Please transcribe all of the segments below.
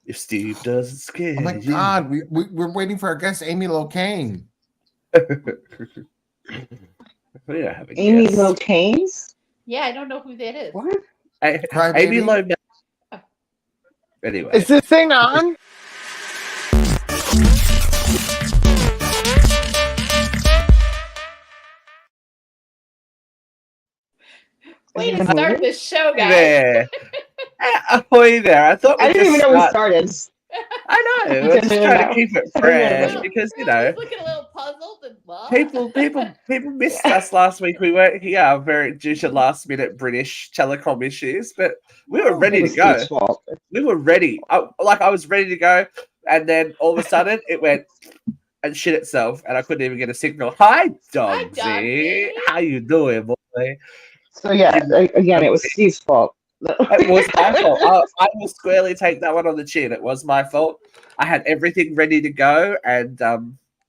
If Steve doesn't scare Oh my you. God, we're waiting for our guest, Amy Locane. We don't have a Amy guest. Locanes? Yeah, I don't know who that is. What? Amy Crybaby. Lowe. Oh. Anyway. Is this thing on? Way to start this show, guys. There. Ahoy there. I thought I we'd didn't just even know we start. started. I know. I We're didn't just even trying to know. keep it I didn't even fresh know. because, He's looking a little puzzled and what? people missed us last week. We weren't here very due to last minute British telecom issues, but we were It ready to was go. Steve's fault. We were ready. I was ready to go, and then all of a sudden it went and shit itself, and I couldn't even get a signal. Hi, Dogsy. Dogsy. How you doing, boy? So yeah, again, it was Steve's fault. It was my fault. I will squarely take that one on the chin. It was my fault. I had everything ready to go, and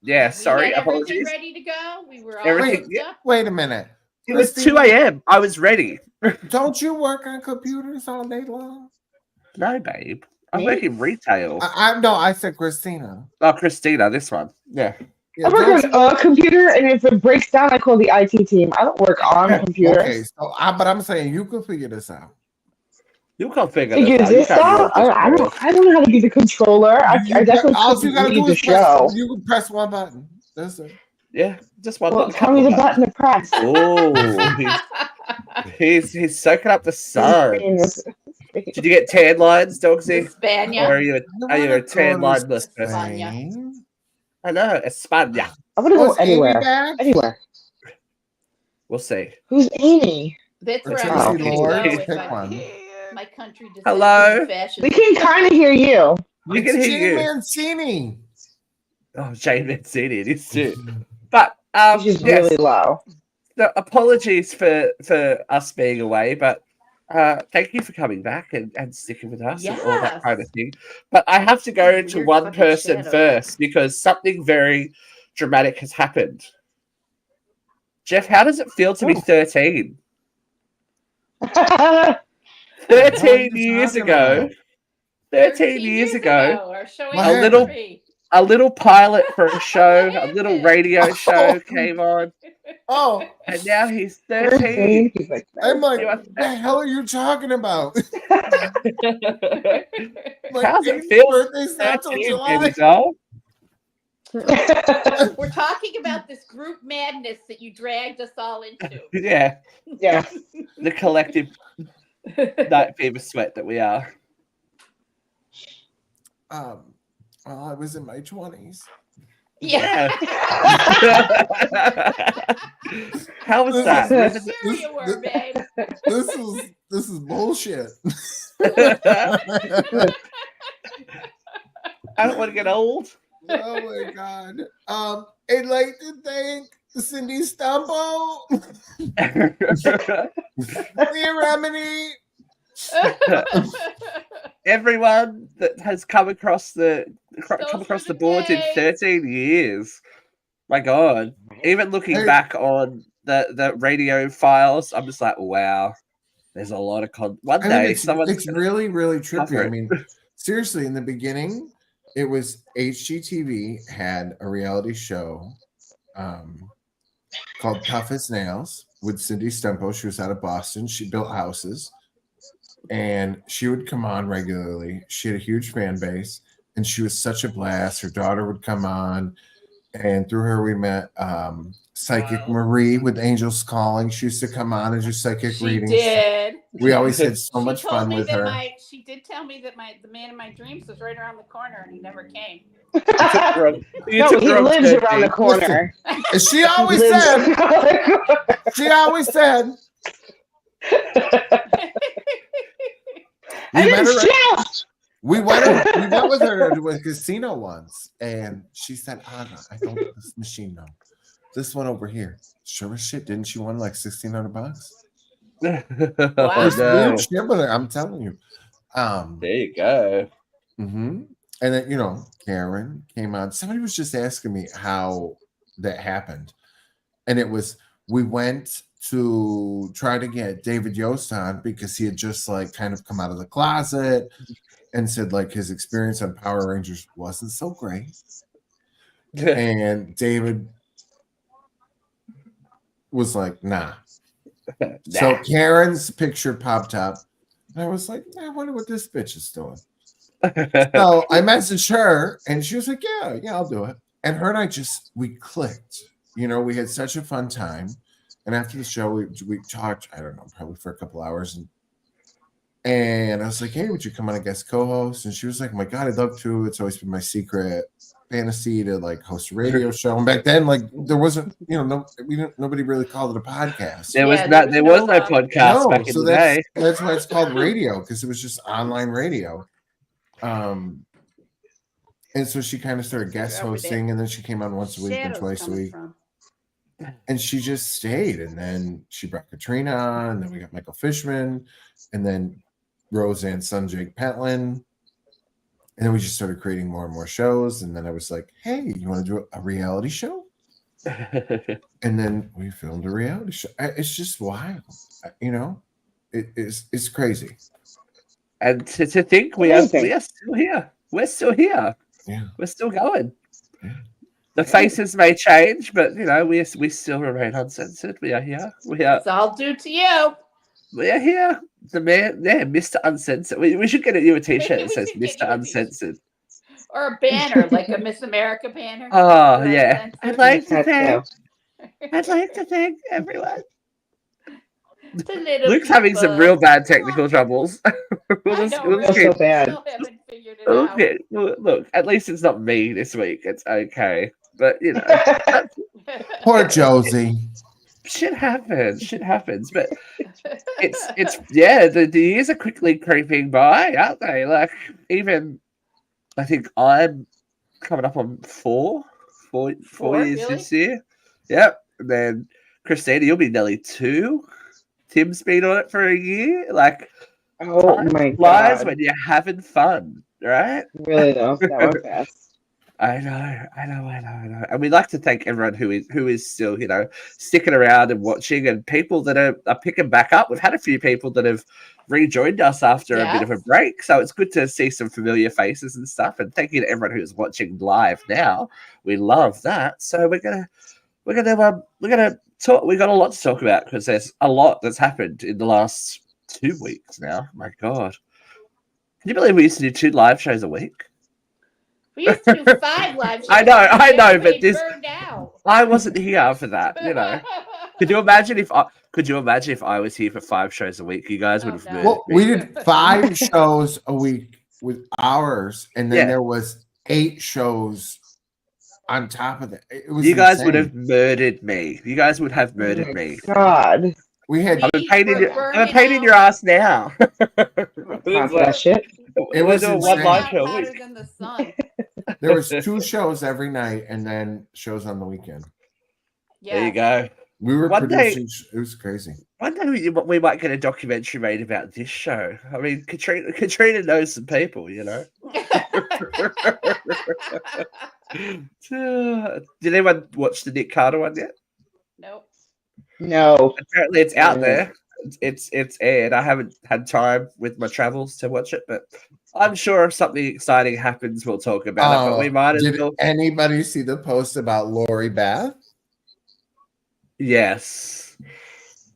yeah, sorry, We had everything apologies. ready to go. We were all Everything. hooked up. Wait a minute. It was Christina, 2 a.m. I was ready. Don't you work on computers all day long? No, babe. I Me? work in retail. No, I said Christina. Oh, Christina, this one. Yeah. Yeah, I work don't on a computer, and if it breaks down, I call the IT team. I don't work on Yeah, computers. Okay, so but I'm saying you can figure this out. You can't figure Figure this out. You this can't out? work this I through. don't know how to be the controller. I definitely All could you gotta lead do the is press. show. You can press one button. That's it. Yeah, just one. Well, tell me the button to press. Oh, he's soaking up the sun. Spain. Did you get tan lines, Dogsy? Or Spania. are you a tan line listener? Spain. I know, España. I'm gonna Oh, go is Amy anywhere. back? Anywhere. We'll see. Who's Amy? That's where Tracy I'm going to Lord, go if pick one. my country decides Hello? to fashion. We can kind of hear you. We can It's hear Jay you. Mancini. Oh, Jane Mancini, it is too. But It's just yes, really low. no, apologies for us being away, but thank you for coming back and sticking with us and all that Yes. kind of thing. But I have to go Weird to one fucking person shadow. first because something very dramatic has happened. Jeff, how does it feel to be 13? 13 years ago. 13 years ago, Our show What anniversary. a little pilot for a show, a little radio show came on, Oh, and now he's 13. He's like, I'm like, You are what the hell are you talking about? My How's it Amy's feel? birthday's not till 13, July. baby doll? We're talking about this group madness that you dragged us all into. Yeah, yeah. the collective night fever sweat that we are. Well, I was in my 20s. Yeah. How was that? Sure you were, babe. This is bullshit. I don't want to get old. Oh my god. I'd like to thank Cindy Stumpo, Leah Remini, Everyone that has come across the boards in days. 13 years. My God. Even looking Hey. back on the radio files, I'm just like, wow. There's a lot of one I day mean, someone's it's gonna really, really cover trippy. I it. mean, seriously, in the beginning, it was HGTV had a reality show called Tough as Nails with Cindy Stumpo. She was out of Boston. She built houses. And she would come on regularly. She had a huge fan base, and she was such a blast. Her daughter would come on, and through her we met Psychic Marie with Angels Calling. She used to come on and do psychic She readings. did. We always had so She much told fun me with that her. She did tell me that the man in my dreams was right around the corner and he never came. You took the wrong- you No, took the he wrong lives turn, around the Dave. corner. And she always Lives said, around the corner. she always said, And we met it's her. Jeff. We went with her to a casino once, and she said, Anna, I don't this machine know. This one over here. Sure as shit, didn't she win like $1,600? Wow. There's No. weird shit with her, I'm telling you. There you go. Mm-hmm. And then, Karen came on. Somebody was just asking me how that happened. And it was, we went to try to get David Yost on because he had just like kind of come out of the closet and said like his experience on Power Rangers wasn't so great. And David was like, nah. So Karen's picture popped up. And I was like, I wonder what this bitch is doing. So I messaged her and she was like, yeah, I'll do it. And her and I we clicked. You know, we had such a fun time. And after the show, we talked, I don't know, probably for a couple hours. And I was like, hey, would you come on a guest co-host? And she was like, oh my God, I'd love to. It's always been my secret fantasy to like host a radio show. And back then, like there wasn't, you know, nobody really called it a podcast. There was no podcast back in the day. That's why it's called radio, because it was just online radio. And so she kind of started guest hosting, and then she came on once a week and twice a week. And she just stayed, and then she brought Katrina on, and then we got Michael Fishman, and then Roseanne's son Jake Petlin, and then we just started creating more and more shows. And then I was like, "Hey, you want to do a reality show?" And then we filmed a reality show. It's just wild, you know. It's crazy. And to think we are still here. We're still here. Yeah, we're still going. Yeah. The faces may change, but you know we still remain uncensored. We are here. It's all due to you. We are here. The man, Mr. Uncensored. We should get you a T-shirt that says Mr. Uncensored, or a banner like a Miss America banner. Oh yeah, I'd like to thank everyone. Luke's having some real bad technical troubles. So bad. Okay, look, at least it's not me this week. It's okay. But you know, poor Josie. Shit happens. But it's the years are quickly creeping by, aren't they? Like even I think I'm coming up on four years really? This year. Yep. And then Christina, you'll be nearly 2. Tim's been on it for a year. Like, oh my God, God, when you're having fun, right? Really though, that went fast. I know. And we'd like to thank everyone who is still, you know, sticking around and watching, and people that are picking back up. We've had a few people that have rejoined us after a bit of a break, so it's good to see some familiar faces and stuff. And thank you to everyone who's watching live now. We love that. So we're gonna talk. We got a lot to talk about because there's a lot that's happened in the last 2 weeks now. My God, can you believe we used to do 2 live shows a week? We used to do 5 live shows. I know, but this I wasn't here for that. You know, could you imagine if I was here for 5 shows a week? You guys would have. No. Well, we did 5 shows a week with ours, and then there was 8 shows on top of that. It was you guys insane. would have murdered me. You guys would have murdered me. God, we had. I'm a pain in your ass now. that shit. It was one insane. live show. Hotter than the sun. There was 2 shows every night, and then shows on the weekend. Yeah. There you go. We were One producing. It was crazy. One day we might get a documentary made about this show. I mean, Katrina knows some people, you know. Did anyone watch the Nick Carter one yet? Nope. No. Apparently, it's out there. It's aired. I haven't had time with my travels to watch it, but I'm sure if something exciting happens, we'll talk about it. But we might as well. Did anybody see the post about Lori Beth? Yes.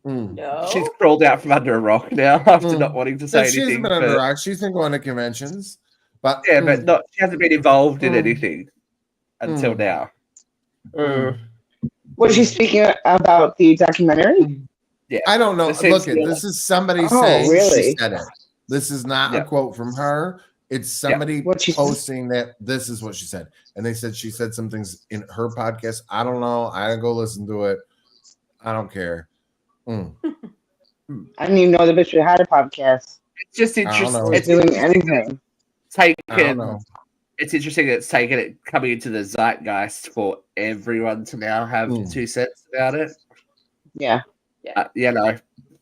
No. She's crawled out from under a rock now after not wanting to say anything. She's been under a rock. She's been going to conventions, but she hasn't been involved in anything until now. Was she speaking about the documentary? Yeah, I don't know. Look, this is somebody saying she said it. This is not a quote from her. It's somebody posting that this is what she said, and they said she said some things in her podcast. I don't know. I didn't go listen to it. I don't care. I didn't even know the bitch had a podcast. It's just interesting. It's doing anything. It's interesting that it's taken it coming into the zeitgeist for everyone to now have 2 cents about it. Yeah. You know,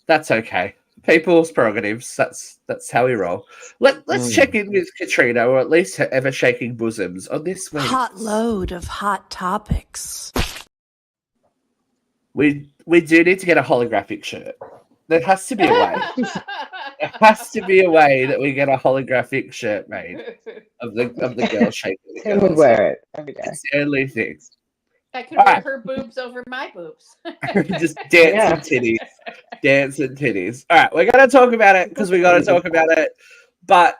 that's okay. People's prerogatives. That's how we roll. Let's check in with Katrina, or at least her ever shaking bosoms on this week. Hot load of hot topics. We do need to get a holographic shirt. There has to be a way. There has to be a way that we get a holographic shirt made of the girl shaking the Tim would girls. wear it every day. It's the only thing. I could All wear right. her boobs over my boobs. Just dancing titties. Dancing titties. All right, we're going to talk about it because we got to talk about it. But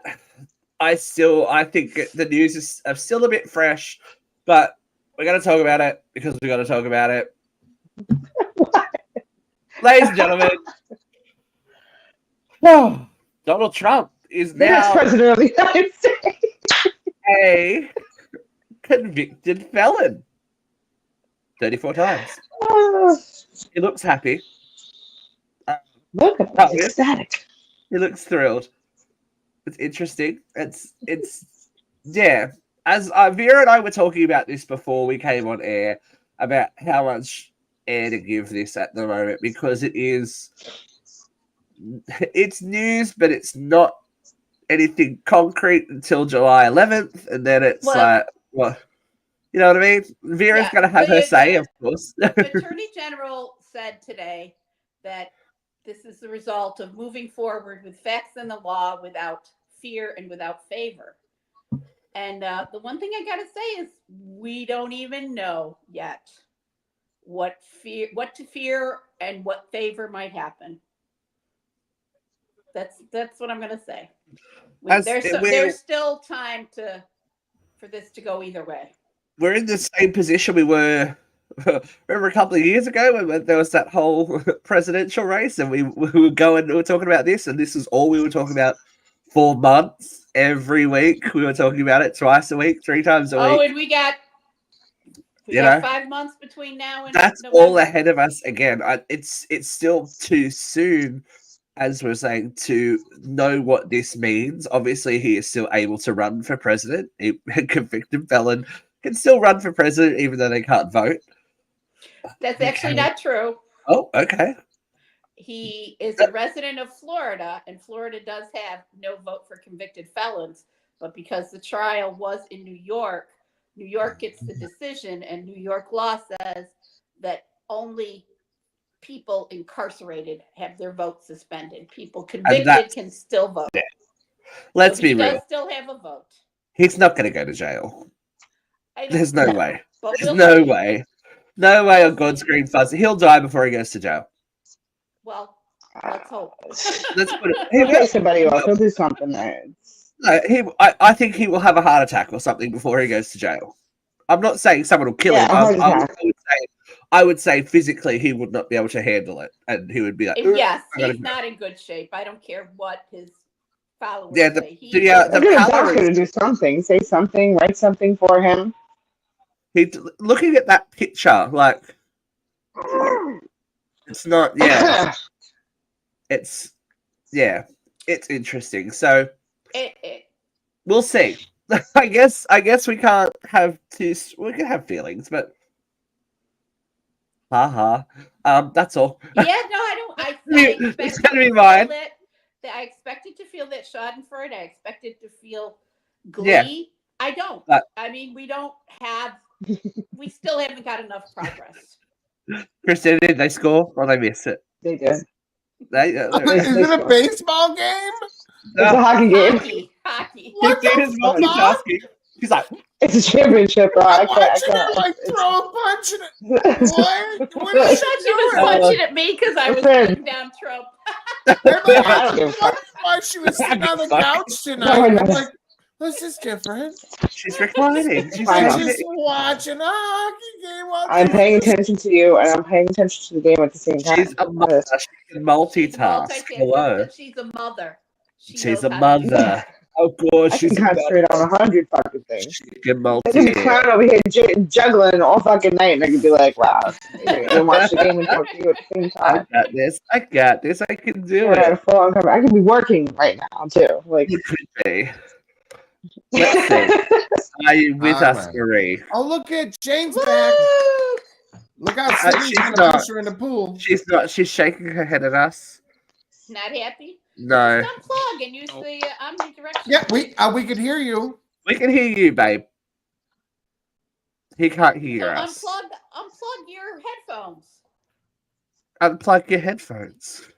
I think the news is still a bit fresh, but we're going to talk about it because we got to talk about it. Ladies and gentlemen, Donald Trump is The next now president of the United States. a convicted felon. 34 times. He looks happy. Look at that, ecstatic. He looks thrilled. It's interesting. It's yeah. As Vera and I were talking about this before we came on air about how much air to give this at the moment because it's news, but it's not anything concrete until July 11th, and then it's you know what I mean? Vera's going to have her say, of course. The Attorney General said today that this is the result of moving forward with facts and the law without fear and without favor. And the one thing I got to say is we don't even know yet what to fear and what favor might happen. That's what I'm going to say. There's still time for this to go either way. We're in the same position we were. Remember a couple of years ago when there was that whole presidential race, and we were talking about this, and this is all we were talking about for months. Every week we were talking about it twice a week, 3 times a week. Oh, and we got 5 months between now and that's November. all ahead of us again. It's still too soon, as we're saying, to know what this means. Obviously, he is still able to run for president. A convicted felon can still run for president, even though they can't vote. That's actually not true. Oh, okay. He is a resident of Florida, and Florida does have no vote for convicted felons. But because the trial was in New York gets the decision, and New York law says that only people incarcerated have their vote suspended. People convicted can still vote. Yeah. Let's be real. He does still have a vote. He's not going to go to jail. There's no way. There's no way. No way on God's green fuzz. He'll die before he goes to jail. Well, let's hope. Let's put it. He'll pay somebody else. He'll do something there. No, I think he will have a heart attack or something before he goes to jail. I'm not saying someone will kill him. I would say physically he would not be able to handle it, and he would be like, yes, he's not in good shape. I don't care what his followers say. The doctor to do something, say something, write something for him. Looking at that picture, like it's not. Yeah, it's interesting. So we'll see. I guess we can't have we can have feelings, but that's all. Yeah, no, I don't. It's gonna be mine. I expected to feel that Schadenfreude. I expected to feel glee. Yeah. I don't. I mean, we don't have. We still haven't got enough progress. Kristen, did they score or they miss it? They did. Is it a baseball game? It's a hockey game. Hockey. What the fuck? He's like, it's a championship, bro. I'm watching her like throw a punch in it. What I thought she was punching at me because I was putting down Trump. Why she was sitting on the couch tonight? I'm like, this is different. She's reclining. She's just watching a hockey game. I'm paying attention to you, and I'm paying attention to the game at the same time. She's a mother. She can multitask. Hello. She's a mother. She's a mother. Oh, God. I can concentrate on 100 fucking things. She can multitask. I can be clown over here juggling all fucking night, and I can be like, wow. And watch the game and talk to you at the same time. I got this. I can do it. I can be working right now, too. Like, you could be. Let's see. Are you with us, Marie? Oh, look at Jane's back. Look how Sydney's going to push her in the pool. She's not. She's shaking her head at us. Not happy? No. Just unplug and use the omnidirectional. Yeah, we could hear you. We can hear you, babe. He can't hear us. Unplug your headphones. unplug your headphones.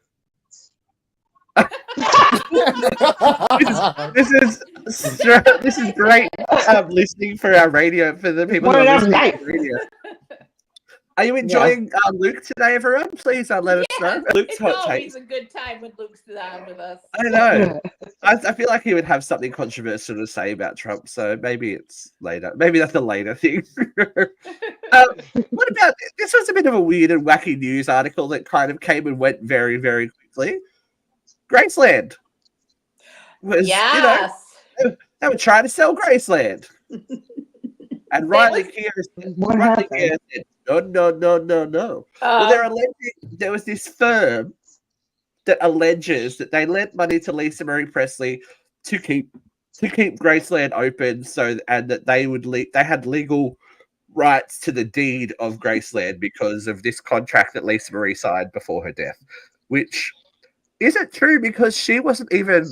This is great listening for our radio for the people who are listening to radio. Are you enjoying Luke today, everyone? Please let us know. Luke's hot always takes. a good time when Luke's on with us. I know. I feel like he would have something controversial to say about Trump, so maybe it's later. Maybe that's a later thing. What about this? Was a bit of a weird and wacky news article that kind of came and went very, very quickly. Graceland was, they were trying to sell Graceland, and Riley Keough said, no. Well, there was this firm that alleges that they lent money to Lisa Marie Presley to keep Graceland open, and that they had legal rights to the deed of Graceland because of this contract that Lisa Marie signed before her death, which isn't true because she wasn't even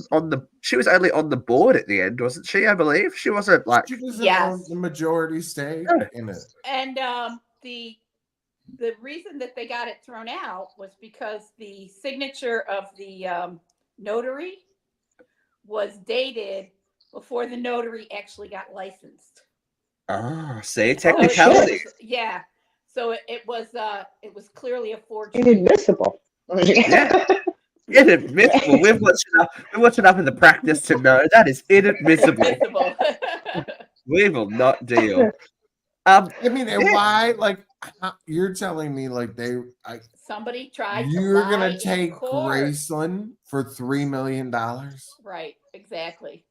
she was only on the board at the end, wasn't she? I believe she wasn't like she doesn't own the majority stake in it. And the reason that they got it thrown out was because the signature of the notary was dated before the notary actually got licensed. Oh, see, technicality. So it was clearly a forgery. Inadmissible. Inadmissible. We've watched enough of the practice to know that is inadmissible. We will not deal. I mean, and why? Like, you're telling me, like, somebody tried. You're gonna take Graceland for $3 million? Right. Exactly.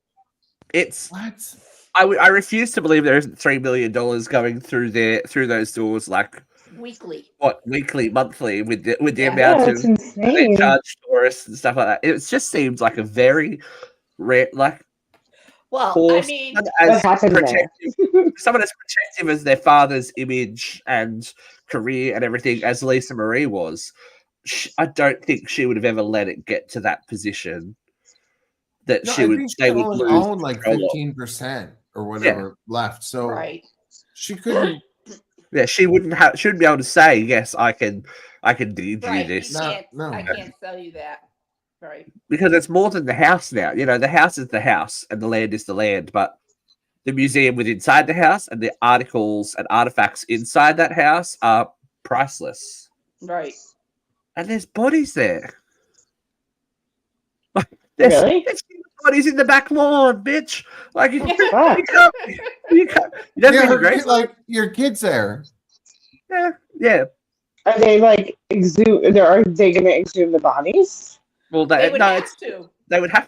It's what? I refuse to believe there isn't $3 million going through those doors, like weekly, monthly, with the amount of they charge tourists and stuff like that. It just seems like a very rare, like. Well, I mean, someone as protective as their father's image and career and everything as Lisa Marie was, I don't think she would have ever let it get to that position. That they would lose own like 15% or whatever left. So she couldn't. Yeah, she wouldn't be able to say, yes, I can deed you this. I can't sell you that. Right. Because it's more than the house now. You know, the house is the house and the land is the land, but the museum within inside the house and the articles and artifacts inside that house are priceless. Right. And there's bodies there. Really? There's bodies in the back lawn, bitch. Like you can't. Like your kids there. Yeah. Are they like are they going to exhume the bodies? Well, they would have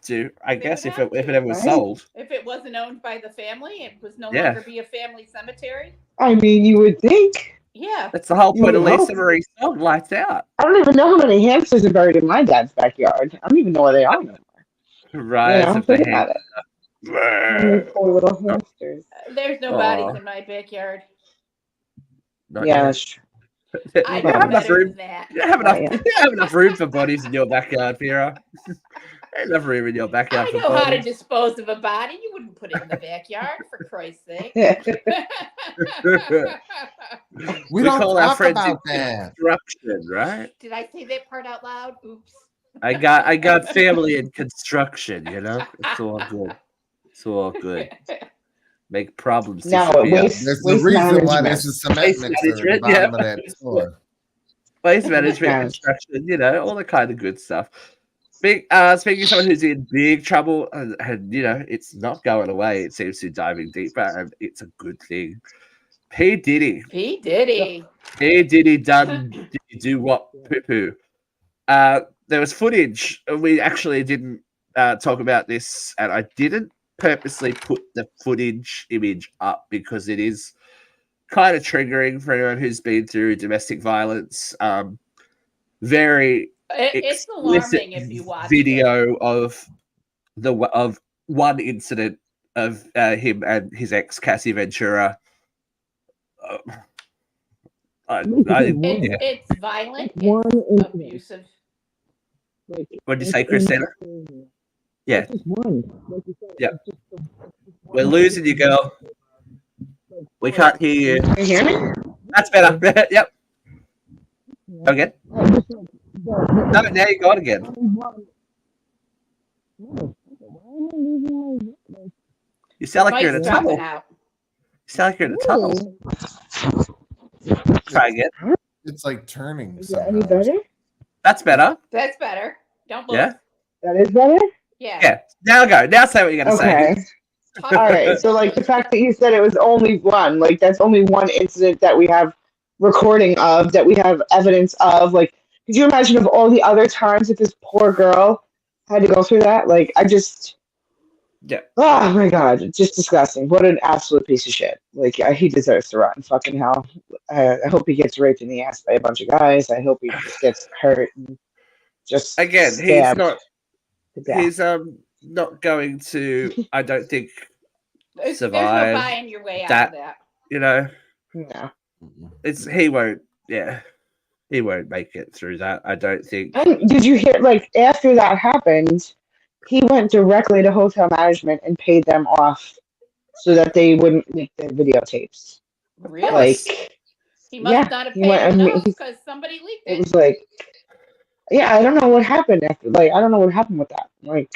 to, I guess, if it ever was sold. If it wasn't owned by the family, it was no longer be a family cemetery. I mean, you would think. Yeah. That's the whole point of Lisa Marie's song, Lights Out. I don't even know how many hamsters are buried in my dad's backyard. I don't even know where they are anymore. Right. Think about it. Poor little hamsters. There's no bodies in my backyard. That's true. I don't have enough room. You don't have enough room for bodies in your backyard, Vera. There's enough room in your backyard. I know how to dispose of a body. You wouldn't put it in the backyard, for Christ's sake. we don't call our friends about that. Construction, right? Did I say that part out loud? Oops. I got family in construction. You know, it's all good. It's all good. Make problems. No, there's the reason why there's a cement mixer at the bottom of that store. Waste management, construction, you know, all the kind of good stuff. Speaking of someone who's in big trouble, and you know, it's not going away. It seems to be diving deeper, and it's a good thing. P. Diddy done do what poo-poo. There was footage. We actually didn't talk about this, and I didn't purposely put the footage image up because it is kind of triggering for anyone who's been through domestic violence. Very it's alarming if you watch video of one incident of him and his ex Cassie Ventura. It's violent. It's abusive. What did you say, Christina? Yeah. Yeah. We're losing you, girl. We can't hear you. Can you hear me? That's better. Yep. Go again? No, now you got again. You sound like you're in a Mike's dropping tunnel. out. You sound like you're in a tunnel. Try again. It's like turning Is that any somehow. better? That's better. That's better. Don't move. Yeah. That is better? Yeah. Yeah. Now go. Now say what you're gonna Okay. say. Talk- All right. So, like, the fact that you said it was only one, like, that's only one incident that we have recording of, that we have evidence of. Like, could you imagine of all the other times that this poor girl had to go through that? Like, I just, Yeah. oh my God, just disgusting. What an absolute piece of shit. Like, he deserves to rot in fucking hell. I hope he gets raped in the ass by a bunch of guys. I hope he just gets hurt and just Again, stabbed to death. he's not going to, I don't think, There's no survive buying your way out that. of that. You know, No. he won't make it through that. I don't think. And did you hear, like, after that happened, he went directly to hotel management and paid them off so that they wouldn't leak the videotapes. Really? Like, He must yeah, not have he paid went- I mean, enough he- because somebody leaked it it. was like, yeah, I don't know what happened after. Like, I don't know what happened with that. Like,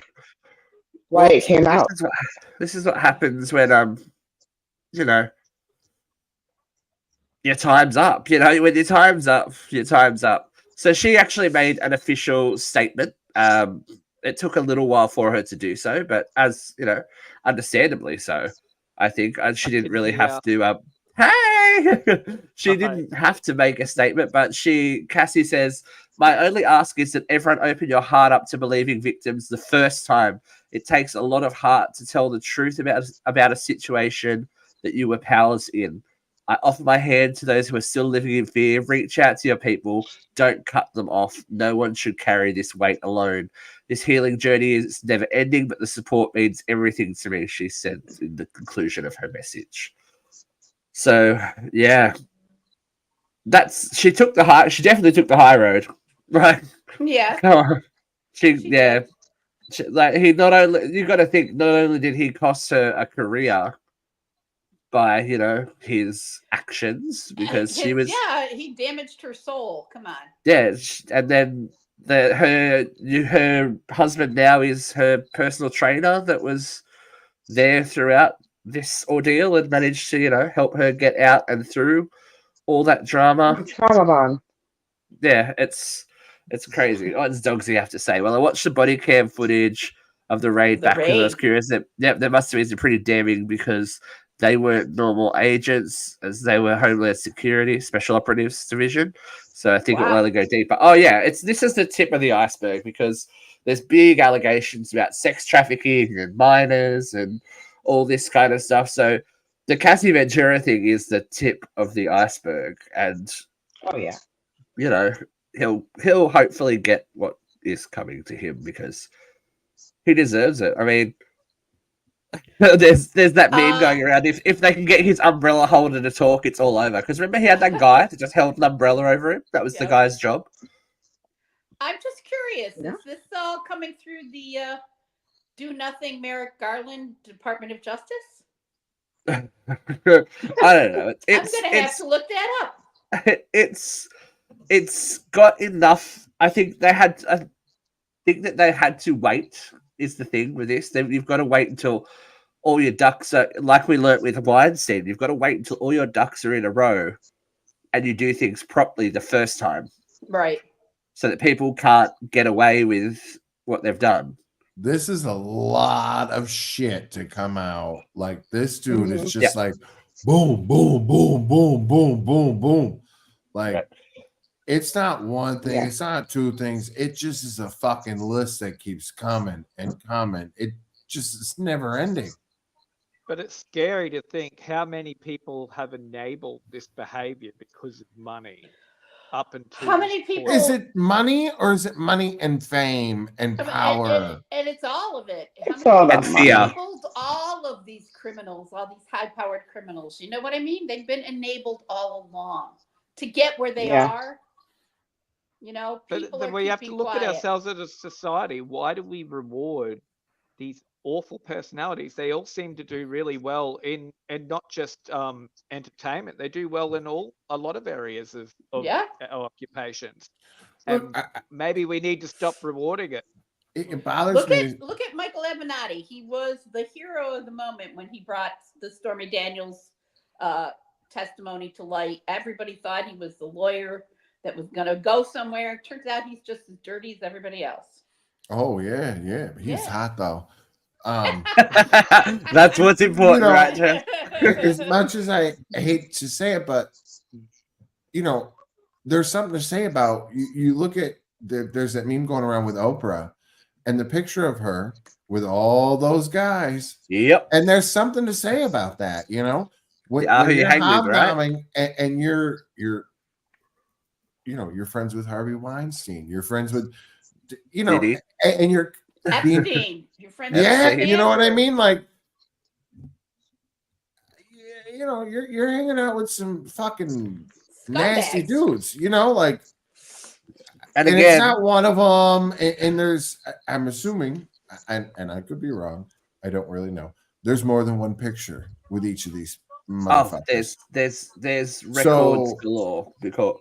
why it came out. This is what happens when you know, your time's up. You know, when your time's up, your time's up. So she actually made an official statement. It took a little while for her to do so, but as you know, understandably so. I think she didn't really have to. Hey, she didn't have to make a statement, but Cassie says, "My only ask is that everyone open your heart up to believing victims the first time. It takes a lot of heart to tell the truth about a situation that you were powerless in. I offer my hand to those who are still living in fear. Reach out to your people. Don't cut them off. No one should carry this weight alone. This healing journey is never ending, but the support means everything to me," she said in the conclusion of her message. So, yeah. She definitely took the high road. Right? Yeah. Come on. She did. he not only, you got to think, not only did he cost her a career by his actions, because she was he damaged her soul. Come on. and then her husband now is her personal trainer that was there throughout this ordeal and managed to help her get out and through all that drama. Trauma bond. Yeah, it's crazy. What does Dogsy have to say? Well, I watched the body cam footage of the raid back because I was curious. That must have been pretty damning because they weren't normal agents, as they were Homeland Security Special Operatives Division. So I think it will only go deeper. Oh yeah, this is the tip of the iceberg because there's big allegations about sex trafficking and minors and all this kind of stuff. So the Cassie Ventura thing is the tip of the iceberg, and oh yeah, he'll hopefully get what is coming to him because he deserves it. I mean, there's that meme going around. If they can get his umbrella holder to talk, it's all over. Because remember, he had that guy that just held an umbrella over him. That was the guy's job. I'm just curious. Is this all coming through the do nothing Merrick Garland Department of Justice? I don't know. I'm gonna have to look that up. It's got enough. I think they had to wait. Is the thing with this? You've got to wait until all your ducks are, like we learnt with Weinstein. You've got to wait until all your ducks are in a row, and you do things properly the first time, right? So that people can't get away with what they've done. This is a lot of shit to come out. Like this dude is just like boom, boom, boom, boom, boom, boom, boom. Like it's not one thing, it's not two things. It just is a fucking list that keeps coming and coming. It just is never ending. But it's scary to think how many people have enabled this behavior because of money. Up until how many people? Is it money or is it money and fame and power? And it's all of it. It's all about money. Enabled all of these criminals, all these high-powered criminals. You know what I mean? They've been enabled all along to get where they are. You know, but we have to look at ourselves as a society. Why do we reward these awful personalities, they all seem to do really well in, and not just entertainment. They do well in a lot of areas of Yeah. occupations. Look, And maybe we need to stop rewarding it. it bothers me. Look at Michael Avenatti. He was the hero of the moment when he brought the Stormy Daniels testimony to light. Everybody thought he was the lawyer that was going to go somewhere. Turns out he's just as dirty as everybody else. Oh yeah, he's Yeah. hot though. That's what's important, You know, right, Jeff? As much as I hate to say it, but there's something to say about you look at there's that meme going around with Oprah and the picture of her with all those guys. Yep. And there's something to say about that, when who you you're hang with, right? hobnobbing and you're friends with Harvey Weinstein, you're friends with Diddy. and you're being, Epstein. Your friend. yeah, Epstein. you know what I mean? Like, you're hanging out with some fucking nasty Scumbags. dudes, like, And and it's again, not one of them. And there's, I'm assuming, and I could be wrong, I don't really know. There's more than one picture with each of these motherfuckers. there's records So- galore because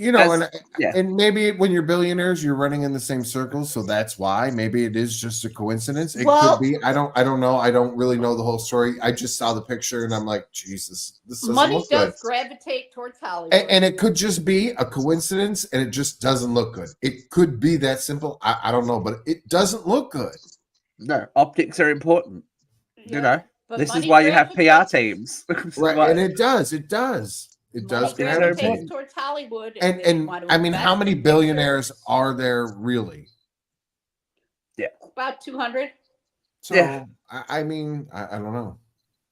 And and maybe when you're billionaires, you're running in the same circles, so that's why. Maybe it is just a coincidence. It Well- could be. I don't know. I don't really know the whole story. I just saw the picture and I'm like, Jesus, this doesn't Money look good. does gravitate towards Hollywood. And it could just be a coincidence, and it just doesn't look good. It could be that simple. I don't know, but it doesn't look good. no, optics are important. Yeah. But This is money why you have PR gravitates- teams. Right, Why- and it does. It does Money very gravitate. gravitates towards Hollywood. And they want to I mean, how invest many in billionaires pictures. are there really? About 200. So Yeah. I mean, I don't know.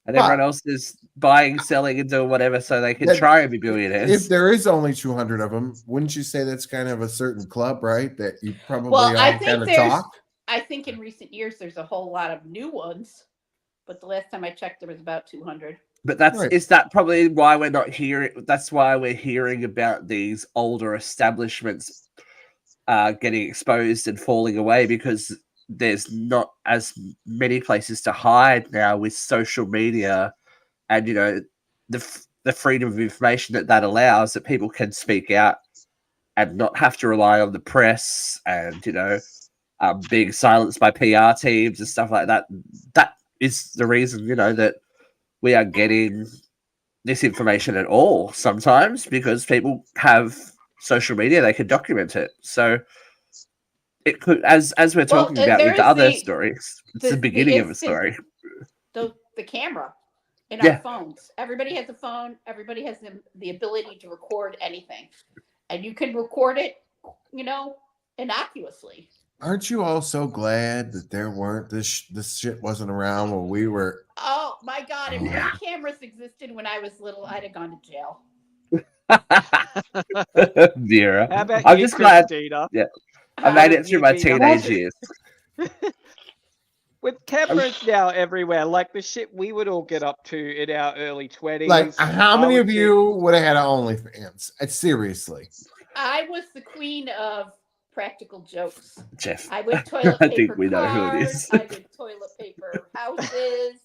and everyone else is buying, selling, and doing whatever so they can That- try and be billionaires. If there is only 200 of them, wouldn't you say that's kind of a certain club, right? That you probably Well, all I think kind of there's- talk. I think in recent years there's a whole lot of new ones, but the last time I checked there was about 200. But Right. is that probably why we're not hearing? That's why we're hearing about these older establishments getting exposed and falling away, because there's not as many places to hide now with social media, and the freedom of information that allows, that people can speak out and not have to rely on the press and being silenced by PR teams and stuff like that. That is the reason that we are getting this information at all sometimes, because people have social media, they can document it. So it could, as we're talking about with there's the other the- stories, it's the- the the beginning of a instant- story. The camera in Yeah. our phones. Everybody has a phone. Everybody has the ability to record anything, and you can record it, innocuously. Aren't you all so glad that there weren't this shit wasn't around when we were? Oh my God! If Yeah. ring cameras existed when I was little, I'd have gone to jail. Vera. How about I'm you, just glad Christina? I made it would through you my be teenage done? years. With cameras now everywhere, like the shit we would all get up to in our early 20s. Like, how I many would of think- you would have had OnlyFans? Seriously. I was the queen of practical jokes. Jeff. I would toilet I paper think we know who it cars. is. I would toilet paper houses.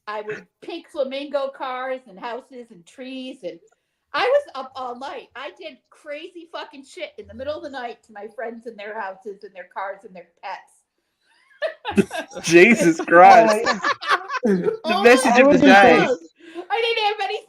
I would pink flamingo cars and houses and trees, and I was up all night. I did crazy fucking shit in the middle of the night to my friends and their houses and their cars and their pets. Jesus Christ. The message I of the was day. impressed. I didn't have any.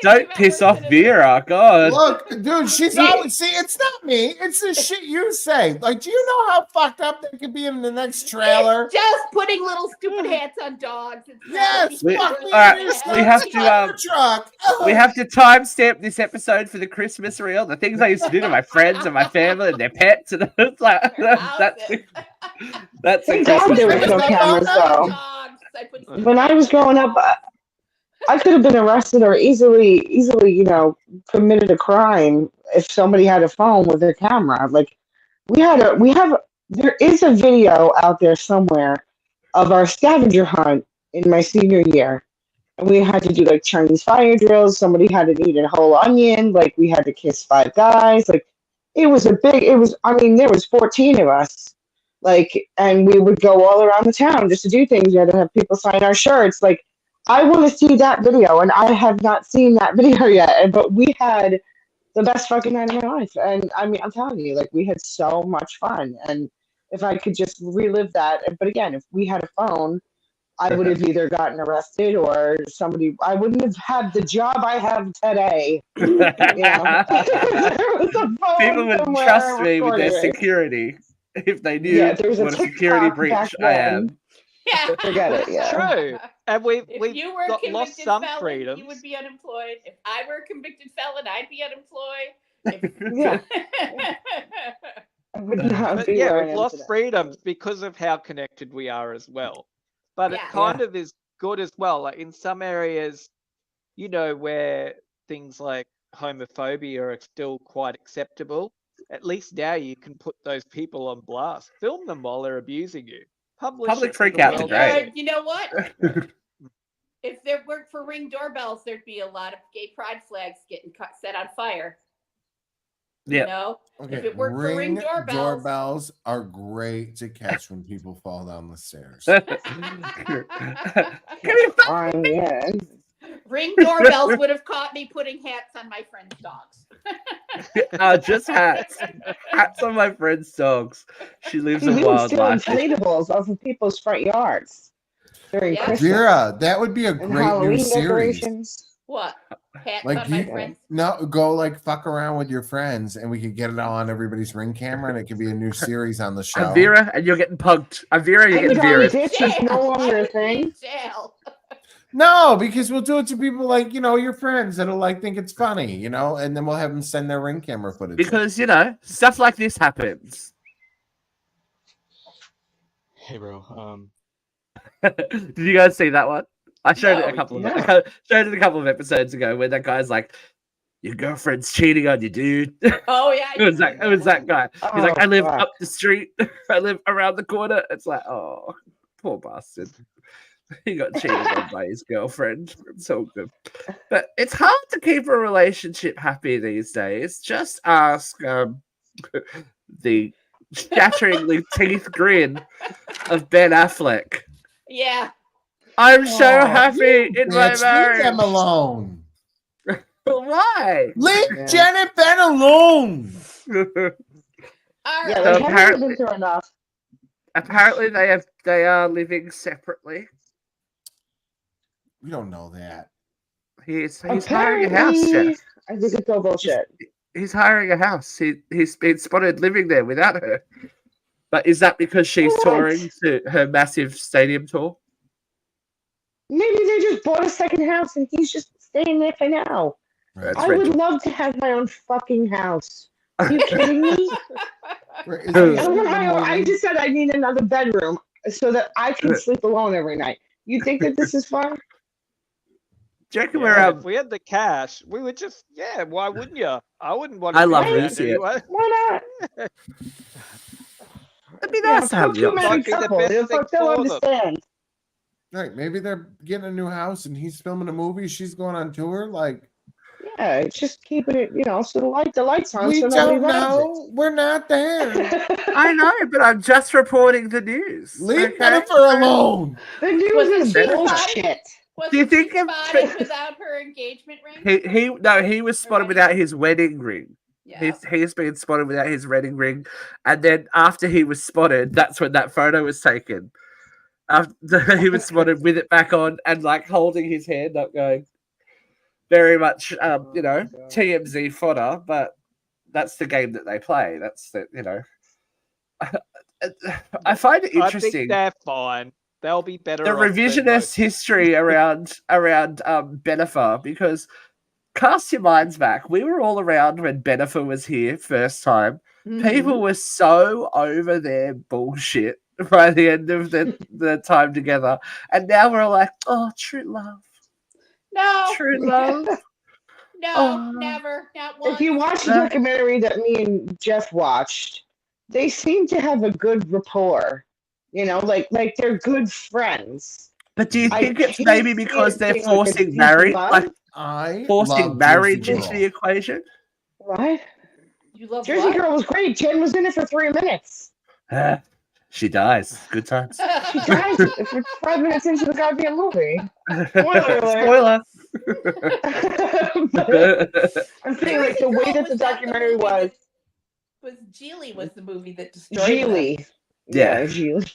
Don't piss off Vera. God. Look, dude, she's always see. It's not me. It's the shit you say. Like, do you know how fucked up they could be in the next trailer? It's just putting little stupid hats on dogs. It's not Yes, really- fuck me. all right, in we have to, your truck. We have to timestamp this episode for the Christmas reel. The things I used to do to my friends and my family and their pets, and it's like that's a Thank God Christmas there was reel. no cameras, though. Dogs. I put When I was growing up, I could have been arrested or easily, committed a crime if somebody had a phone with a camera. Like there is a video out there somewhere of our scavenger hunt in my senior year. And we had to do like Chinese fire drills. Somebody had to eat a whole onion. Like we had to kiss 5 guys. Like there was 14 of us. Like, and we would go all around the town just to do things. We had to have people sign our shirts. Like, I want to see that video, and I have not seen that video yet. But we had the best fucking night of my life. And I mean, I'm telling you, like, we had so much fun. And if I could just relive that, but again, if we had a phone, I would have either gotten arrested or somebody, I wouldn't have had the job I have today. You know, there was a phone People would somewhere trust me with their recording it. security if they knew Yeah, there was a what a security TikTok breach back I then. am. Yeah. Forget it, yeah. True. And we've If you were a lost convicted some felon, freedoms. you would be unemployed. If I were a convicted felon, I'd be unemployed. If... Yeah. I would not But be yeah, where I we've am lost today. freedoms because of how connected we are as well. But it Yeah. kind of is good as well. Like in some areas, you know, where things like homophobia are still quite acceptable, at least now you can put those people on blast. Film them while they're abusing you. Public freakouts are great. You know what? If there weren't for Ring doorbells, there'd be a lot of gay pride flags getting set on fire. Yeah. You know? Okay, If it weren't for Ring doorbells are great to catch when people fall down the stairs. Yeah. Ring doorbells would have caught me putting hats on my friends' dogs. Just hats. Hats on my friend's dogs. She lives You a would wild steal life. inflatables off of people's front yards during Yeah. Christmas. Vera, that would be a And great new Halloween series. decorations. What? Hats Like on my you, friends? no, go like fuck around with your friends, and we could get it on everybody's Ring camera, and it could be a new series on the show. I'm Vera, and you're getting punked. I'm Vera, you're I getting would Vera. be ditch is no longer a I thing. would be in jail. No, because we'll do it to people like your friends that'll like think it's funny, and then we'll have them send their Ring camera footage. Because stuff like this happens. Hey, bro. Did you guys see that one? I showed No, it a couple yeah. of episodes ago where that guy's like, "Your girlfriend's cheating on you, dude." Oh yeah. It was that guy. He's like, Oh, "I live fuck. up the street. I live around the corner." It's like, oh, poor bastard. He got cheated on by his girlfriend. It's so good. But it's hard to keep a relationship happy these days. Just ask the shatteringly teeth grin of Ben Affleck. Yeah. I'm so happy in my Leave them marriage. alone. Why? Leave Yeah. Jen and Ben alone. All Yeah, right. So they haven't apparently- been through enough. Apparently, they are living separately. We don't know that. He's hiring a house, Apparently, Jeff. I think it's all bullshit. He's hiring a house. He's been spotted living there without her. But is that because she's What? touring to her massive stadium tour? Maybe they just bought a second house and he's just staying there for now. That's I would rental. love to have my own fucking house. Are you kidding me? Where is Oh. he? I just said I need another bedroom so that I can sleep alone every night. You think that this is fun? Do you reckon Yeah, we're if we had the cash, we would just why wouldn't you? I wouldn't want to I do love that Lucy. anyway. Why not? It'd be Yeah, nice to have fuck the you, option. married Might be the couple. best They'll, thing they'll for them. understand. Right, maybe they're getting a new house and he's filming a movie. She's going on tour. Like, Yeah, it's just keeping it, so the lights on. we so nobody don't robs know. We're not there. it. I know, but I'm just reporting the news. Leave okay? Jennifer alone. The news Was is it bullshit. Was Do you he think if- spotted without her engagement ring? He was spotted without his wedding ring. Yeah. He's been spotted without his wedding ring, and then after he was spotted, that's when that photo was taken. After he was spotted with it back on and like holding his hand up, going very much, TMZ fodder. But that's the game that they play. That's the. I find it I interesting. think they're fine. They'll be better. The off than revisionist most. history around Bennifer, because cast your minds back. We were all around when Bennifer was here first time. People were so over their bullshit by the end of the time together, and now we're all like, "Oh, true love, No, true love." no, Oh. never, not once. If you watch the documentary that me and Jeff watched, they seem to have a good rapport. Like they're good friends. But do you I think it's can't maybe see because it they're being like a forcing deep marriage, love. like I forcing love marriage Jersey into Girl. the equation? What? You love Jersey what? Girl was great. Jen was in it for 3 minutes. She dies. Good times. She dies for 5 minutes into the goddamn movie. Spoiler alert. Spoiler. But I'm saying, like, the Jersey way Girl, that the was that documentary movie was. Geely was the movie that destroyed them. Geely. Yeah. Yeah, Geely.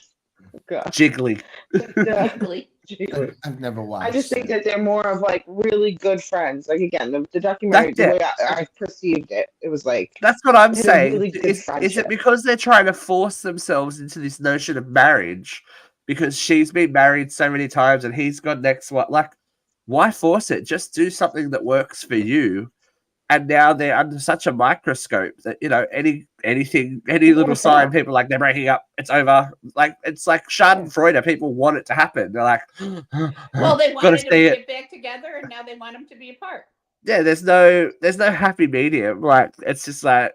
God. Jiggly. Jiggly. Geely. I've never watched. I just think it. that they're more of like really good friends. Like again, the documentary, That's the it. way I perceived it, it was like That's what I'm they had a saying. really good Is it friendship. because they're trying to force themselves into this notion of marriage because she's been married so many times and he's got next one? Like, why force it? Just do something that works for you. And now they're under such a microscope that anything, any little sign, people are like they're breaking up. It's over. Like it's like Schadenfreude. People want it to happen. They're like, Well, they gotta wanted them see to it. get back together, and now they want them to be apart. Yeah, there's no happy medium. Like it's just like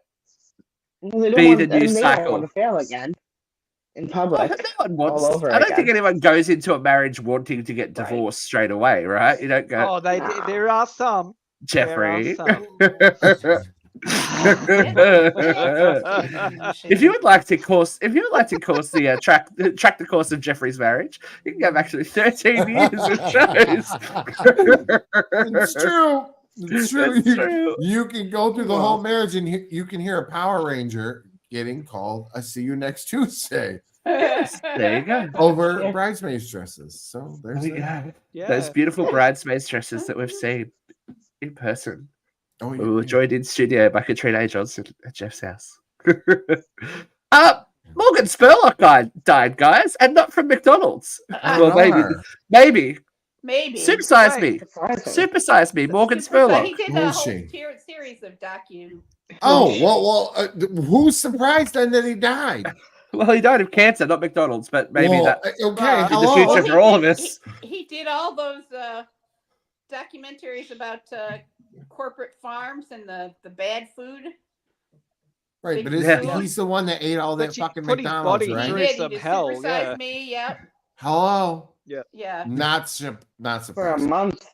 Well, they don't be want, the new and they don't want cycle. to fail again in No public one wants. all over I don't think again. anyone goes into a marriage wanting to get Right. divorced straight away, right? You don't go, Oh, there are some. Jeffrey. There are some. If you would like to course the track the course of Jeffrey's marriage, you can go back to 13 years of shows. It's true. It's true. It's true. You can go through the whole marriage and you can hear a Power Ranger getting called "I see you next Tuesday" There you go. over Yeah. bridesmaids dresses. So there's There you that. go. Yeah. Those beautiful bridesmaids dresses that we've seen in person. Oh, We were joined in studio by Katrina A. Johnson at Jeff's house. Morgan Spurlock died, guys, and not from McDonald's. Well, maybe. Maybe. Supersize Right. me. Surprising. Supersize me, Morgan So Spurlock. he did Who a is whole she? series of docu. Oh well. Who's surprised then that he died? Well, he died of cancer, not McDonald's, but maybe Well, that okay. in the Hello. future for all of us. He did all those documentaries about corporate farms and the bad food. Right, but Yeah. he's the one that ate all that But you fucking put his McDonald's, body right? He through did. He some did hell, Supersize yeah. Me. Yep. Hello. Yeah. Not For a surprised. month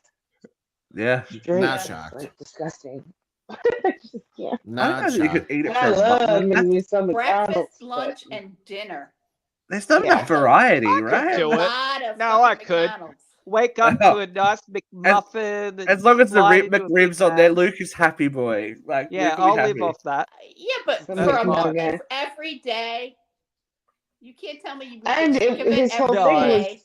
Yeah. straight. Not It's, shocked. like, disgusting. I just can't. I don't Not know that you could shocked. eat it I for a love month. me some McDonald's. Breakfast, but- lunch, and dinner. There's not Yeah. enough variety, I could right? do A it. lot of No, I fucking could. McDonald's. Wake up to a nice McMuffin. and As long as the slide into a Big McRibs on there, Mac. Luke is happy boy. Like, Yeah, Luke will be I'll live happy. off that. Yeah, but Some for a McNugget. month, every day, you can't tell me you And get sick of his it whole every thing was- day.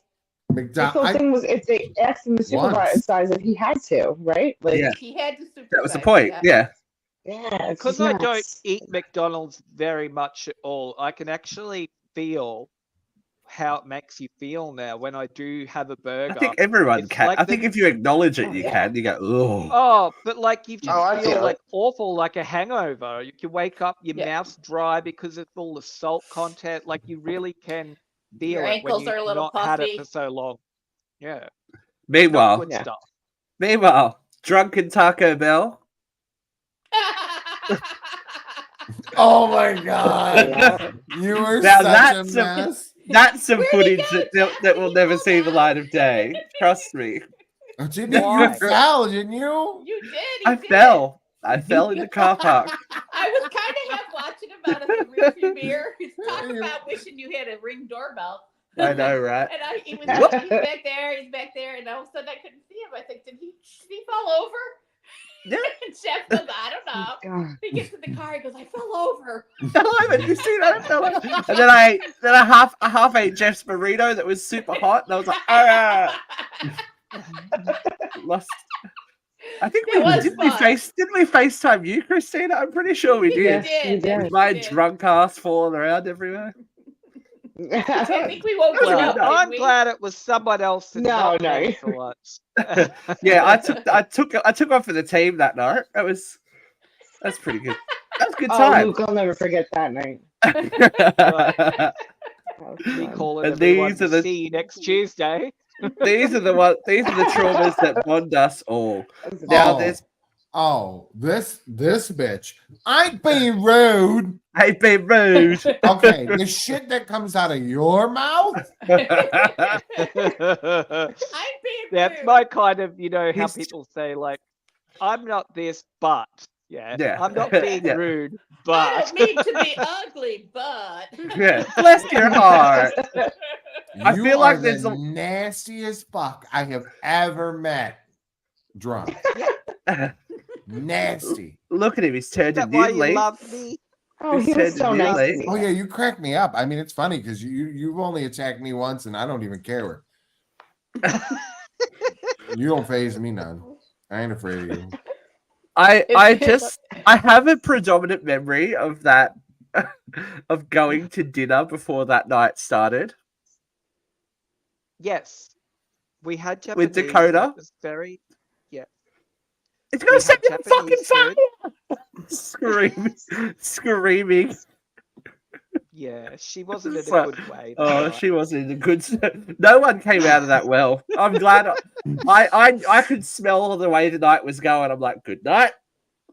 His whole thing was if they asked him to supervise it, he had to, right? Like, Yeah. He had to supervise. That was the point. Yeah. yeah, it's Because just I nuts. don't eat McDonald's very much at all, I can actually feel how it makes you feel now when I do have a burger. I think everyone It's can. like I think the- if you acknowledge it, you Yeah. can. You go, oh. Oh, but like you just Oh, I feel feel like it. awful, like a hangover. You can wake up, your Yeah. mouth's dry because of all the salt content. Like you really can feel Your it when ankles are a you've little not had it puffy. for so long. Yeah, not Meanwhile, good Yeah. stuff. drunken Taco Bell. Oh my god. Yeah. You are Now such a that's a- mess. That's some Where'd he footage go, that will Jeffrey? never He see the fell light down. of day. Trust me. Oh, didn't you? Why? You fell, didn't you? You did. I fell. I fell in the car park. I was kind of half watching about it in the rearview mirror. He's talking about wishing you had a Ring doorbell. I know, right? And he's back there, and all of a sudden I couldn't see him. I think, did he fall over? Yeah. And Jeff goes, I don't know. God. He gets in the car, he goes, I fell over. Fell over. Did you see that? I fell over. And then I half ate Jeff's burrito that was super hot, and I was like, ah. Lost. I think It was didn't fun. we FaceTime you, Christina? I'm pretty sure we You did. Yeah. did. did. With my You did. drunk ass falling around everywhere. I think we woke Well, you up. Well, didn't I'm we? glad it was someone else. And No, not no. me for once. Yeah, I took one for the team that night. That's pretty good. That was a good Oh, time. Luke, I'll never forget that night. That was We fun. call it And everyone these are to the- see you next Tuesday. These are the traumas that bond us all. Now there's this bitch. I'm being rude. hey, be rude. Okay, the shit that comes out of your mouth. I'm being That's rude. my kind of, how He's- people say, like, I'm not this, but Yeah. Yeah. I'm not being Yeah. rude, I but don't mean to be ugly, but Yeah. Bless your heart. I You feel are like there's the a- nastiest fuck I have ever met. Drunk. Nasty. Look at him. He's is turned a that why new you leaf. love me? Oh, He's he was turned a so new nice to leaf. me. Oh yeah, you crack me up. I mean, it's funny because you've only attacked me once, and I don't even care. You don't phase me none. I ain't afraid of you. I have a predominant memory of that of going to dinner before that night started Yes. We had Japanese. with Dakota. It was very It's we gonna had set me on fucking Japanese food. fire! Screaming. Yeah, she wasn't in a So- good way. that Oh, night. she wasn't in a good. No one came out of that well. I'm glad. I could smell all the way the night was going. I'm like, good night.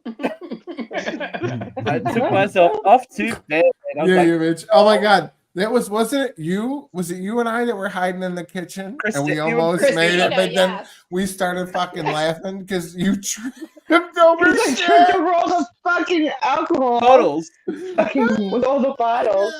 I took myself off to bed. And I was Yeah, like, you bitch. Oh my god. That wasn't it you? Was it you and I that were hiding in the kitchen? And we You and almost made it, Christina, but then yes. we started fucking laughing because you tripped over Because I shit. tripped over all the fucking alcohol. bottles. Fucking with all the bottles.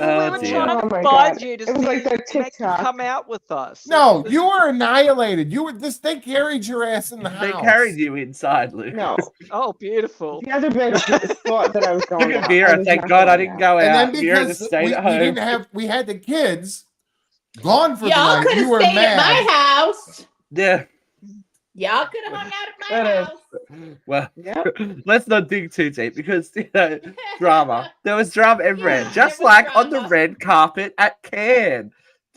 Oh, we were dear. trying Oh to my find God. you to It was like see, that to make you TikTok. come out with us. No, It was- you were annihilated. You were this. They carried your ass in the They house. carried you inside, Luke. No. Oh, beautiful. The other bitch thought that I was going Look at out. I Vera. was Thank not God I going didn't out. go And out. then Vera just because stayed we at home. didn't have, we had the kids gone for the Y'all night. could You have were stayed at mad. my house. Yeah. Y'all could have hung out at my That is- house. Well, Yep. let's not dig too deep because drama. There was drama everywhere, Yeah, just there was like on the drama. red carpet at Cannes.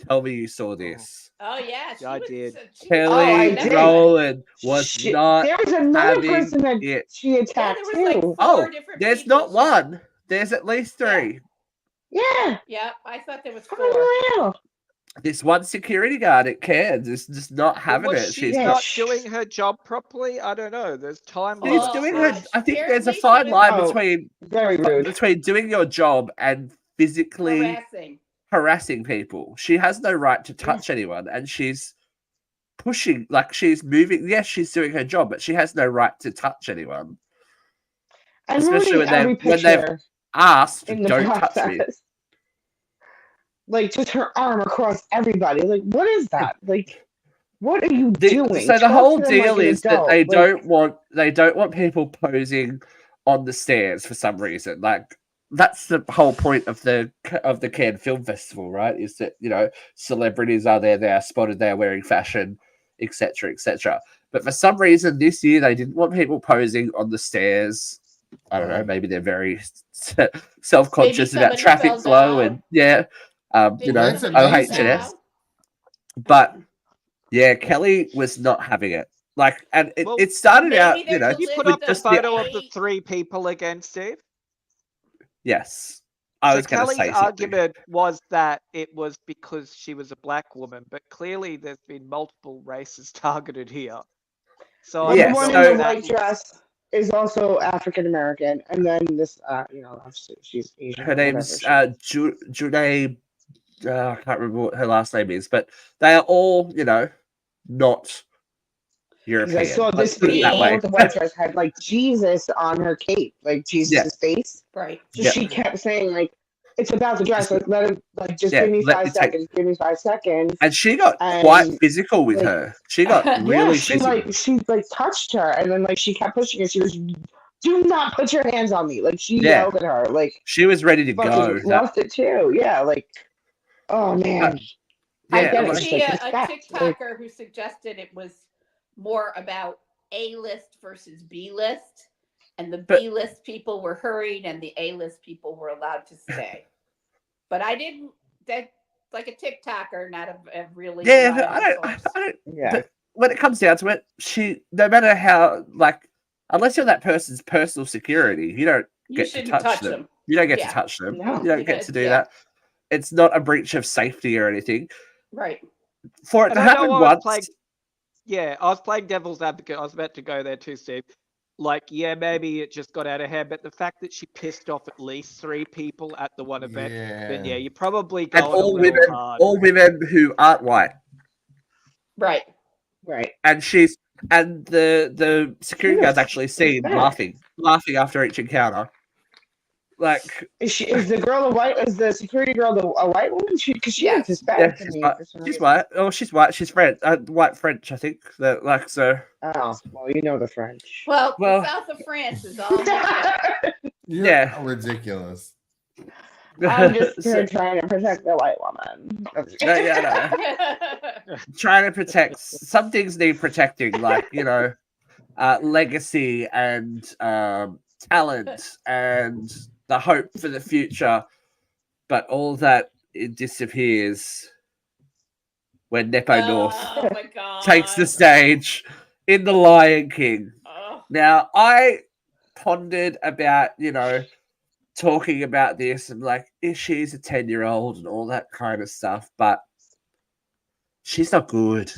Tell me you saw this. Oh yeah, Yeah, I did. Kelly I did. Rowland was Shit. not There was another having person that it. she Yeah, attacked there was like too. four different There's people. not one. There's at least Yeah. three. Yeah. Yeah, I thought there was For four. real. This one security guard at Cairns is just not having Was it. she She's Yeah. not doing her job properly? I don't know. There's time. She's Well, doing her. I think there's a apparently she fine was- line Oh. between Very rude. doing your job and physically Harassing. harassing people. She has no right to touch anyone, and she's pushing, like she's moving. Yes, she's doing her job, but she has no right to touch anyone. And Especially ruining when every when they've picture asked, in the "Don't touch me." process. Like just her arm across everybody. Like what is that? Like what are you doing? So the Talk whole to them deal like an is that adult. they Like, don't want people posing on the stairs for some reason. Like that's the whole point of the Cannes Film Festival, right? Is that celebrities are there, they are spotted, they are wearing fashion, etc., etc. But for some reason this year they didn't want people posing on the stairs. I don't know. Maybe they're very self-conscious Maybe about somebody traffic fell flow down. and Maybe That's somebody fell amazing. OHS. down. But yeah, Kelly was not having it. Like, and Well, it started maybe out, there's a You list put up the of photo of the eight. 3 people against Steve. yes. I So was going to Kelly's say something. argument was that it was because she was a black woman, but clearly there's been multiple races targeted here. So well, I'm Yeah, the not one sure in so- the that white dress is also African American, and then this, obviously she's Asian. Her or name's whatever she is. Jude. I can't remember what her last name is, but they are all, not European. I saw Let's this put it video. that The one way. with the white dress had like Jesus on her cape, like Jesus' face. Right. So Yeah. she kept saying like, "It's about the dress. Like, let him like just Yeah, give me let 5 me take- seconds. Give me 5 seconds." And she got And, quite physical with like- her. She got Yeah, really she physical. like touched her, and then like she kept pushing her. She was, "Do not put your hands on me!" Like she Yeah. yelled at her. Like She was ready to fucking go. lost it too. Yeah, like oh man. I Yeah, get I it. like- see Like, a respect, like- TikToker who suggested it was more about A-list versus B-list, and the But- B-list people were hurried and the A-list people were allowed to stay. But I didn't. That's like a TikToker, not a really Yeah, but reliable source. I don't. Yeah. But when it comes down to it, no matter how, like, unless you're that person's personal security, you don't You get to shouldn't touch touch them. them. You don't get Yeah. to touch them. No. You don't get to do Yeah. that. It's not a breach of safety or anything. Right. For it And to I know happen I was once, playing- Yeah, I was playing devil's advocate. I was about to go there too, Steve. Like, yeah, maybe it just got out of hand, but the fact that she pissed off at least 3 people at the one event, then yeah, you probably and going a little hard. all women who aren't white, Right. Right. and she's And the security guards actually seen laughing after each encounter. Like, is the girl a white? Is the security girl a white woman? Because she Yes. looks Hispanic to she's me white. for some She's reason. white. Oh, she's white. She's French. White French, I think. That like so. Oh, well, you know the French. Well, Well- the south of France is all mixed up. You're Yeah. ridiculous. I'm just So- trying to protect the white woman. yeah, no. Trying to protect some things need protecting, like legacy and talent and the hope for the future. But all that it disappears when Nepo North Oh my god. takes the stage in The Lion King. Oh. Now, I pondered about, talking about this and like, if she's a 10-year-old and all that kind of stuff, but she's not good.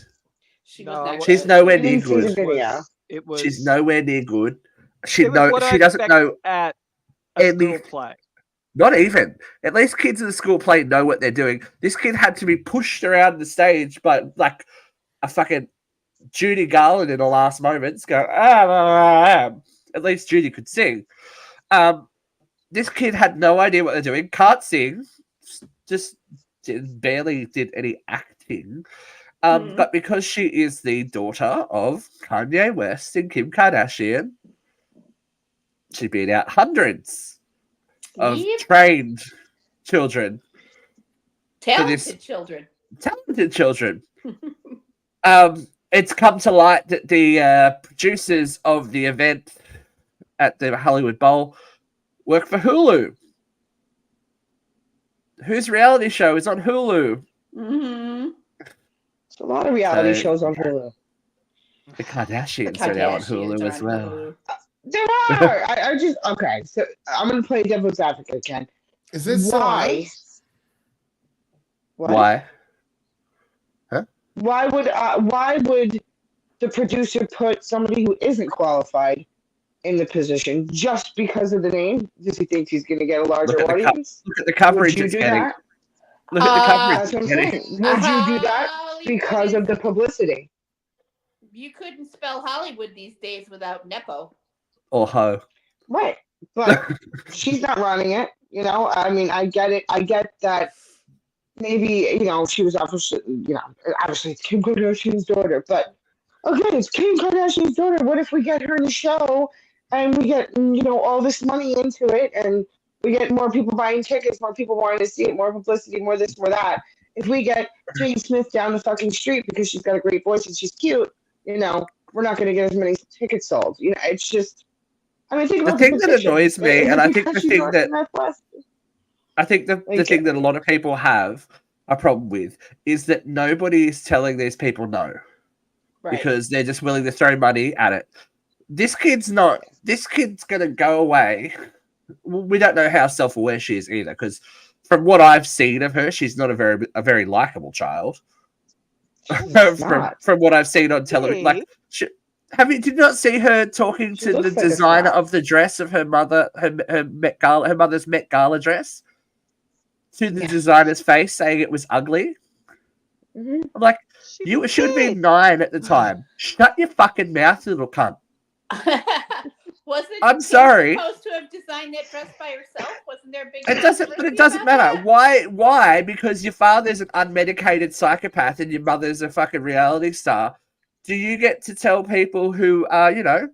She No, was not She's good. nowhere You near didn't see the good. video. It was. She's nowhere near good. She It was what I doesn't expect know at a any. school play. Not even. At least kids in the school play know what they're doing. This kid had to be pushed around the stage by like a fucking Judy Garland in the last moments. Go, at least Judy could sing. This kid had no idea what they're doing. Can't sing. Just barely did any acting. But because she is the daughter of Kanye West and Kim Kardashian, she beat out hundreds of Yep. trained children. Talented children. Talented children. It's come to light that the producers of the event at the Hollywood Bowl work for Hulu. Whose reality show is on Hulu? Mm-hmm. There's a lot of reality So- shows on Hulu. The Kardashians, The are now on Kardashians Hulu are as on well. Hulu. There are. I just okay. So I'm gonna play devil's advocate again. Is this Why? What? Why? Why would the producer put somebody who isn't qualified in the position just because of the name? Does he think he's going to get a larger Look at the audience? Look at the coverage Would you it's do getting. that? Look at the coverage That's what I'm it's getting. saying. Would you do that Hollywood because of the publicity? You couldn't spell Hollywood these days without Nepo. Or ho. Right. But she's not running it. I mean, I get it. I get that maybe, she was obviously, obviously it's Kim Kardashian's daughter. But, okay, it's Kim Kardashian's daughter. What if we get her in the show and we get, all this money into it and we get more people buying tickets, more people wanting to see it, more publicity, more this, more that. If we get Jane Smith down the fucking street because she's got a great voice and she's cute, we're not going to get as many tickets sold. It's just, I mean, think The about thing that position. annoys me, Is and it I think because the she's thing North that and Northwest? I think the Like- thing that a lot of people have a problem with is that nobody is telling these people no Right. because they're just willing to throw money at it. This kid's not. This kid's gonna go away. We don't know how self-aware she is either, because from what I've seen of her, she's not a very likable child. She's not. from what I've seen on television, like did you not see her talking She to the looks like a designer snob. of the dress of her mother, her Met Gala, her mother's Met Gala dress, to the Yeah. designer's face, saying it was ugly? Mhm. I'm like, She's you a should have been kid. 9 at the time. Shut your fucking mouth, you little cunt. Wasn't I'm Kim sorry. supposed to have designed that dress by herself? Wasn't there a big But it doesn't matter. Why? Because your father's an unmedicated psychopath and your mother's a fucking reality star. Do you get to tell people who are,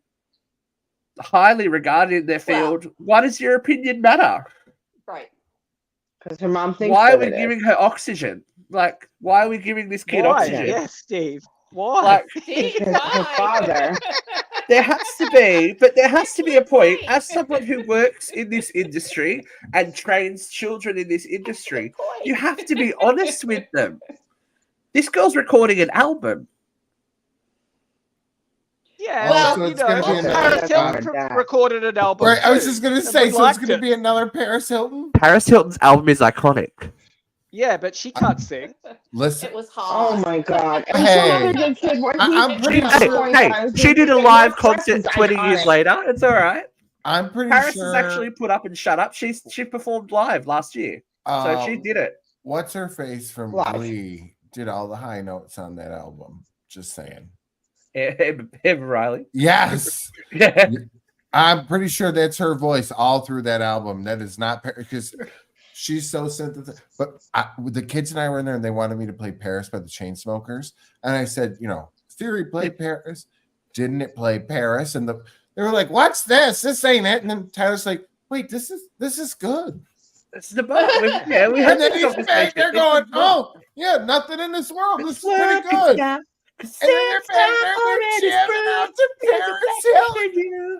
highly regarded in their Well- field, why does your opinion matter? Right. Because her mom thinks Why are we that it is. giving her oxygen? Like, why are we giving this kid Why? oxygen? Yes, Steve. Why? Like, Steve, Because her why? father- there has to be a point, Point. as someone who works in this industry and trains children in this industry, Good point. you have to be honest with them. This girl's recording an album. Yeah, Well, so it's gonna be another- Paris that's Hilton not bad. recorded an album. Right, I was too, just gonna and say, we so it's liked gonna it. be another Paris Hilton. Paris Hilton's album is iconic. Yeah, but she can't sing. Listen, It was Oh hot. my god. And Hey. some other good kid when I'm pretty sure- She did a live concert 20 years later. It's all right. I'm pretty Paris sure. has actually put up and shut up. She performed live last year, so she did it. What's her face from Live. Glee did all the high notes on that album. Just saying. Emma Riley. Yes. Yeah. I'm pretty sure that's her voice all through that album. That is not because she's so synthetic. But the kids and I were in there and they wanted me to play Paris by the Chainsmokers. And I said, Theory played Paris. Didn't it play Paris? And they were like, what's this? This ain't it. And then Tyler's like, wait, this is good. It's the boat. We had And then this he's back there going, oh, yeah, nothing in this world. This is pretty good. And then you're back there, we're jamming out to Paris Hill.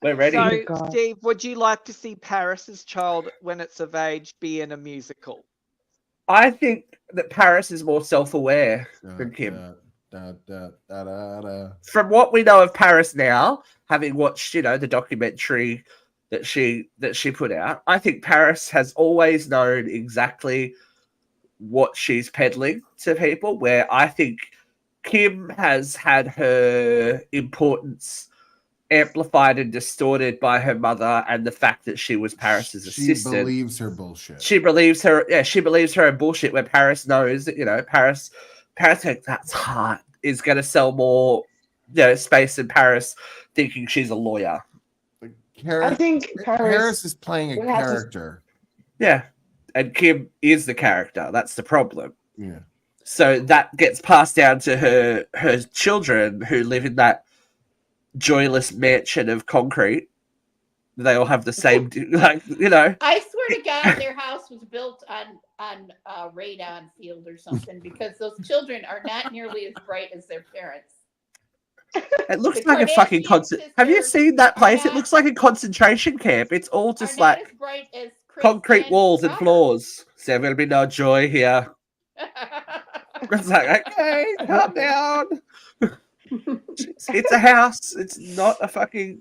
We're ready. So, Steve, would you like to see Paris's Child when it's of age be in a musical? I think that Paris is more self-aware than Kim. From what we know of Paris now, having watched, the documentary that she put out, I think Paris has always known exactly what she's peddling to people, where I think Kim has had her importance amplified and distorted by her mother and the fact that she was Paris's assistant. She believes her bullshit. She believes her own bullshit, where Paris knows that, Paris thinks that's hot is going to sell more, space in Paris, thinking she's a lawyer. I think Paris is playing a character. Yeah. And Kim is the character. That's the problem. Yeah. So that gets passed down to her children who live in that joyless mansion of concrete. They all have the same, I swear to God, their house was built on a radon field or something, because those children are not nearly as bright as their parents. It looks like a fucking Have you seen that place? It looks like a concentration camp. It's all just like as bright as Chris concrete and walls and Robert. floors. So there'll be no joy here. It's like, okay, calm down. It's a house. It's not a fucking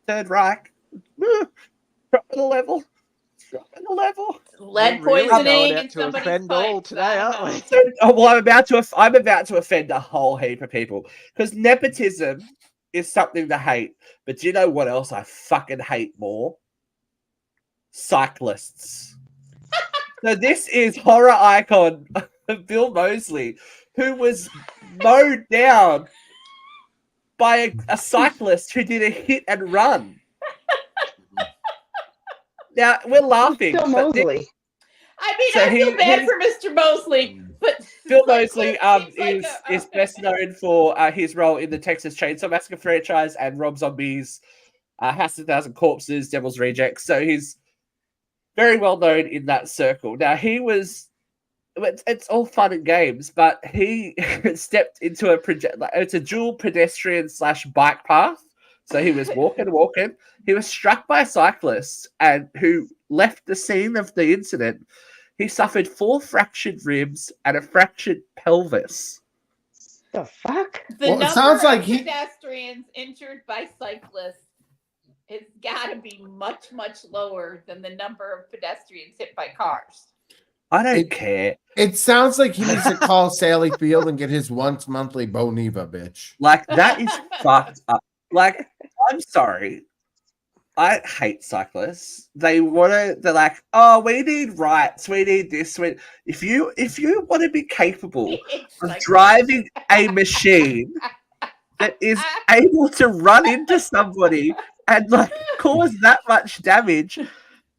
Third Reich. Drop the level. Lead We're really poisoning going out in to somebody's offend all pipes. today, aren't we? I'm about to offend a whole heap of people, because nepotism is something to hate. But do you know what else I fucking hate more? Cyclists. So this is horror icon Bill Moseley, who was mowed down by a cyclist who did a hit and run. Now, we're laughing. Bill Moseley. I feel bad for Mr. Moseley, but Bill Moseley is best known for his role in the Texas Chainsaw Massacre franchise and Rob Zombie's House of a Thousand Corpses, Devil's Rejects. So he's very well known in that circle. Now, it's all fun and games, but he stepped into it's a dual pedestrian / bike path. So he was walking. He was struck by a cyclist who left the scene of the incident. He suffered 4 fractured ribs and a fractured pelvis. The fuck? The number it sounds like of pedestrians injured by cyclists has got to be much, much lower than the number of pedestrians hit by cars. I don't care. It sounds like he needs to call Sally Field and get his once monthly Boniva, bitch. Like, that is fucked up. Like, I'm sorry. I hate cyclists. They're like, oh, we need rights. We need this. If you want to be capable of driving a machine that is able to run into somebody and like cause that much damage,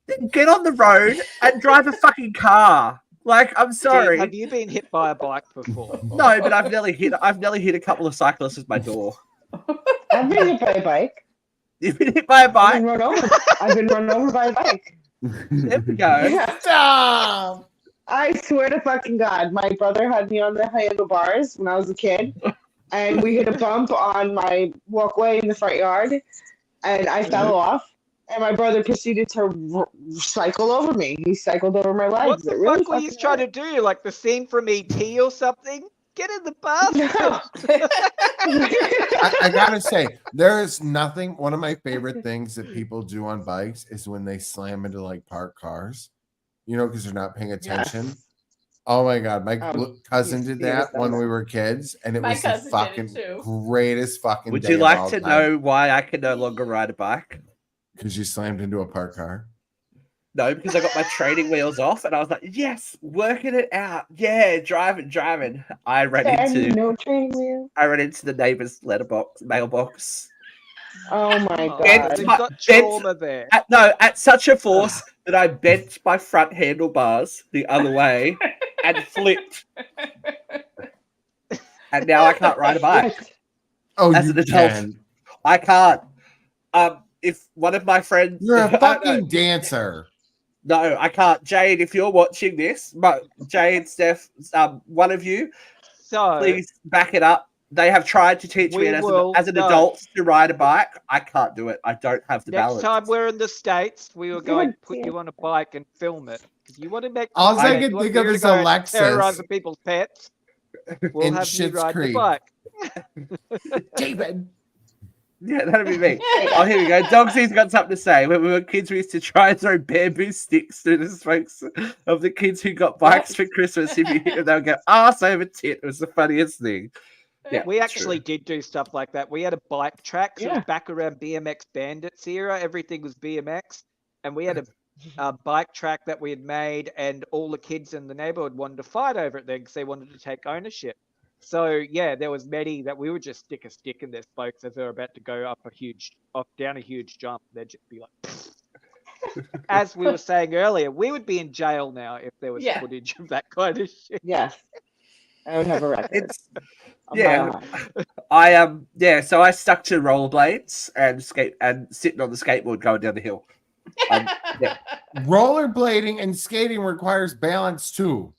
then get on the road and drive a fucking car. Like, I'm sorry. Steve, have you been hit by a bike before? No, but I've nearly hit a couple of cyclists with my door. I've been hit by a bike. You've been hit by a I've bike? been run over by a bike. There we go. Yeah. Stop! I swear to fucking God, my brother had me on the handlebars when I was a kid, and we hit a bump on my walkway in the front yard, and I fell off, and my brother proceeded to cycle over me. He cycled over my legs. What the fuck were you trying to do? Like the scene from E.T. or something? Get in the bus. I gotta say, there is nothing. One of my favorite things that people do on bikes is when they slam into like parked cars, because they're not paying attention. Yes. Oh my God, my cousin did that when we were kids, and it was the fucking greatest fucking. Would you like to know why I can no longer ride a bike? Because you slammed into a parked car. No, because I got my training wheels off, and I was like, "Yes, working it out. Yeah, driving." I ran into No training wheels. the neighbor's mailbox. Oh my Oh, Bent god. we've my got bent trauma there. at such a force that I bent my front handlebars the other way and flipped, and now I can't ride a bike What? Oh, as you an adult. can. I can't. If one of my friends, You're a I don't know. fucking dancer. No, I can't. Jade, if you're watching this, but Jade, Steph, one of you, So please back it up. They have tried to teach me we as will an no. adult to ride a bike. I can't do it. I don't have the Next balance. time we're in the States, we were going to put damn you on a bike and film it. Because you want to make All I content, can you want think of Vera to is go and Alexis terrorize the people's pets. We'll in have you Schitt's ride the Creek. bike. David. Yeah, that'd be me. Oh, here we go. Dogsy's got something to say. When we were kids, we used to try and throw bamboo sticks through the spokes of the kids who got bikes for Christmas. If you hit them, they would go arse over tit. It was the funniest thing. Yeah, We actually did do stuff like that. We had a bike track. So it Yeah. was back around BMX Bandits era. Everything was BMX. And we had a bike track that we had made, and all the kids in the neighborhood wanted to fight over it then because they wanted to take ownership. So yeah, there was many that we would just stick a stick in their spokes as they were about to go down a huge jump. They'd just be like, as we were saying earlier, we would be in jail now if there was Yeah. footage of that kind of shit. Yes. I would have a record. It's A yeah. mile high. So I stuck to rollerblades and sitting on the skateboard going down the hill. Yeah. Rollerblading and skating requires balance too.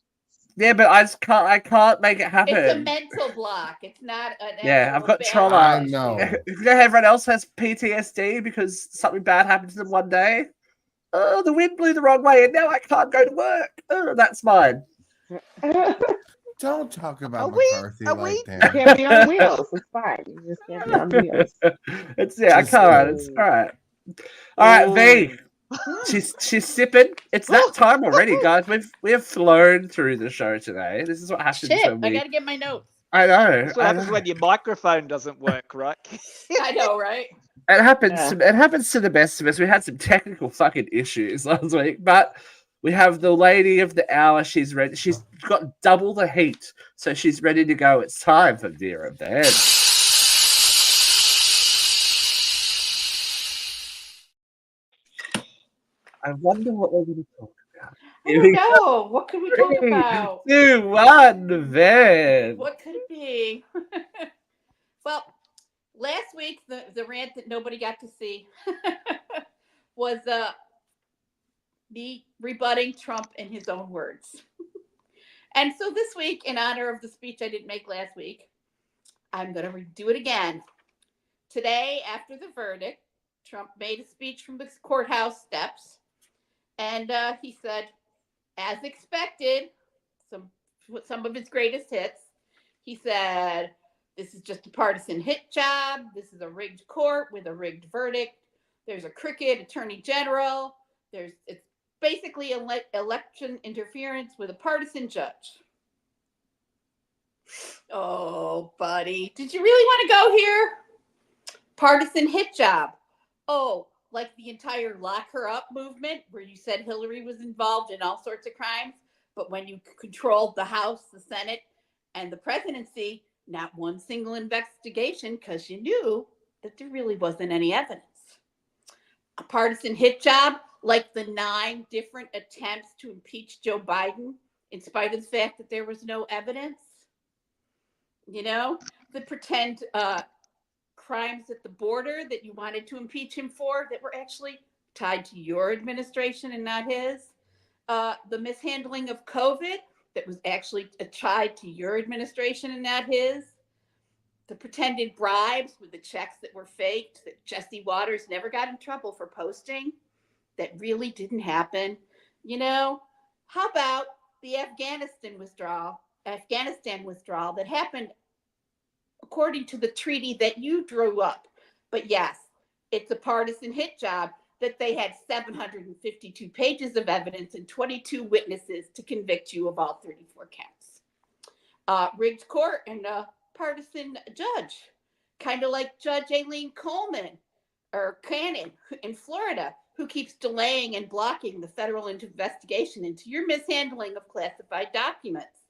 Yeah, but I can't make it happen. It's a mental block. It's not an Yeah, I've actual got balance trauma. I issue. know. You know, everyone else has PTSD because something bad happened to them one day. Oh, the wind blew the wrong way, and now I can't go to work. Oh, that's mine. Don't talk about Are we- McCarthy are like we- that. Can't be on wheels. It's fine. You just can't be on wheels. It's I Just can't. It's all right. All right, V. She's sipping. It's that time already, guys. We have flown through the show today. This is what happens Shit, when I we. gotta get my notes. I know. That's what happens when your microphone doesn't work, right? I know, right? It happens. Yeah. It happens to the best of us. We had some technical fucking issues last week, but we have the lady of the hour. She's ready. She's got double the heat, so she's ready to go. It's time for Vera Ben. I wonder what we're going to talk about. I don't know. What could we talk Three, about? 2, 1, Ben. What could it be? Well, last week the rant that nobody got to see was me rebutting Trump in his own words. And so this week, in honor of the speech I didn't make last week, I'm going to redo it again. Today, after the verdict, Trump made a speech from the courthouse steps, and he said, as expected, some of his greatest hits. He said, this is just a partisan hit job. This is a rigged court with a rigged verdict. There's a crooked attorney general. It's basically election interference with a partisan judge. Oh, buddy, did you really want to go here? Partisan hit job. Oh, like the entire lock her up movement where you said Hillary was involved in all sorts of crimes, but when you controlled the House, the Senate, and the presidency, not one single investigation because you knew that there really wasn't any evidence. A partisan hit job like the 9 different attempts to impeach Joe Biden in spite of the fact that there was no evidence. You know, the pretend crimes at the border that you wanted to impeach him for that were actually tied to your administration and not his. The mishandling of COVID that was actually tied to your administration and not his. The pretended bribes with the checks that were faked that Jesse Waters never got in trouble for posting that really didn't happen. You know, how about the Afghanistan withdrawal that happened according to the treaty that you drew up. But yes, it's a partisan hit job that they had 752 pages of evidence and 22 witnesses to convict you of all 34 counts. Rigged court and a partisan judge, kind of like Judge Aileen Coleman or Cannon in Florida, who keeps delaying and blocking the federal investigation into your mishandling of classified documents.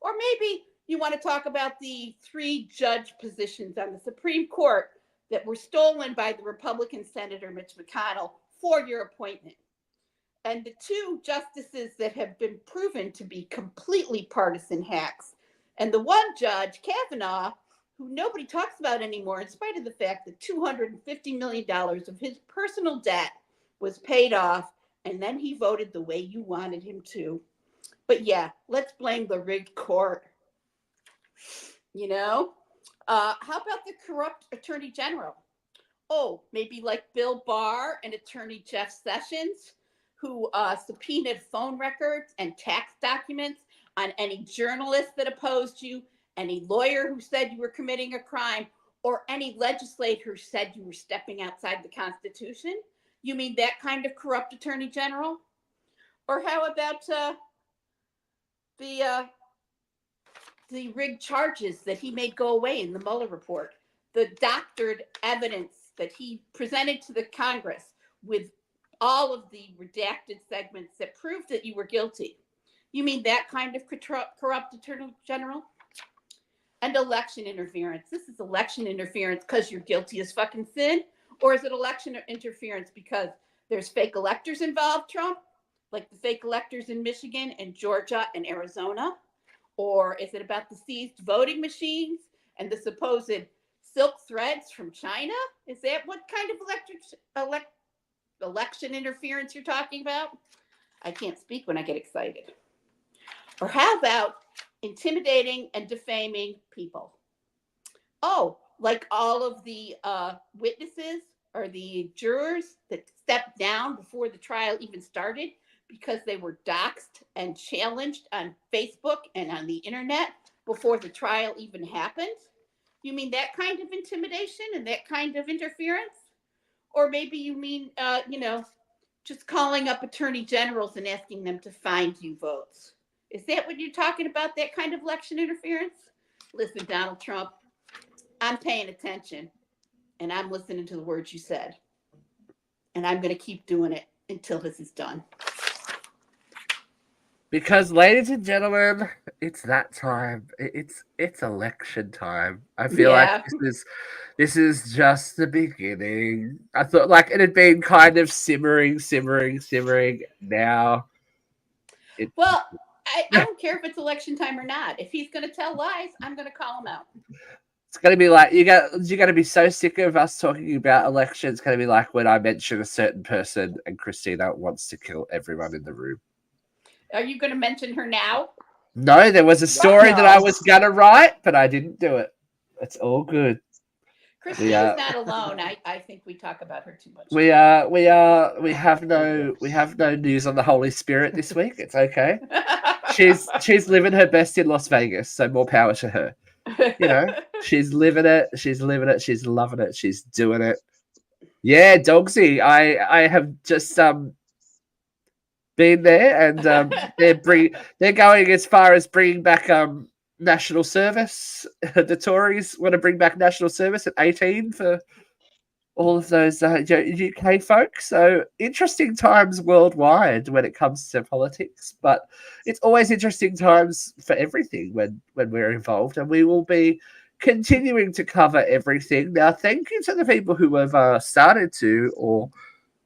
Or maybe you want to talk about the 3 judge positions on the Supreme Court that were stolen by the Republican Senator Mitch McConnell for your appointment. And the 2 justices that have been proven to be completely partisan hacks. And the 1 judge, Kavanaugh, who nobody talks about anymore, in spite of the fact that $250 million of his personal debt was paid off, and then he voted the way you wanted him to. But yeah, let's blame the rigged court. You know? How about the corrupt attorney general? Oh, maybe like Bill Barr and attorney Jeff Sessions, who subpoenaed phone records and tax documents on any journalist that opposed you, any lawyer who said you were committing a crime, or any legislator who said you were stepping outside the Constitution? You mean that kind of corrupt attorney general? Or how about the rigged charges that he made go away in the Mueller report, the doctored evidence that he presented to the Congress with all of the redacted segments that proved that you were guilty? You mean that kind of corrupt attorney general? And election interference. This is election interference because you're guilty as fucking sin? Or is it election interference because there's fake electors involved, Trump? Like the fake electors in Michigan and Georgia and Arizona? Or is it about the seized voting machines and the supposed silk threads from China? Is that what kind of election interference you're talking about? I can't speak when I get excited. Or how about intimidating and defaming people? Oh, like all of the witnesses or the jurors that stepped down before the trial even started because they were doxxed and challenged on Facebook and on the internet before the trial even happened? You mean that kind of intimidation and that kind of interference? Or maybe you mean, just calling up attorney generals and asking them to find you votes? Is that what you're talking about, that kind of election interference? Listen, Donald Trump, I'm paying attention and I'm listening to the words you said. And I'm going to keep doing it until this is done. Because, ladies and gentlemen, it's that time. It's election time. I feel like this is just the beginning. I thought like it had been kind of simmering. Now, well, I don't care if it's election time or not. If he's going to tell lies, I'm going to call him out. It's going to be like you're going to be so sick of us talking about elections. It's going to be like when I mention a certain person and Christina wants to kill everyone in the room. Are you going to mention her now? No, there was a story that I was going to write, but I didn't do it. It's all good. Christina's not alone. I think we talk about her too much. We have no news on the Holy Spirit this week. It's okay. She's living her best in Las Vegas, so more power to her. You know, she's living it. She's loving it. She's doing it. Yeah, Dogsy. I have just been there, and they're going as far as bringing back national service. The Tories want to bring back national service at 18 for all of those UK folks. So interesting times worldwide when it comes to politics, but it's always interesting times for everything when we're involved, and we will be continuing to cover everything. Now, thank you to the people who have started to or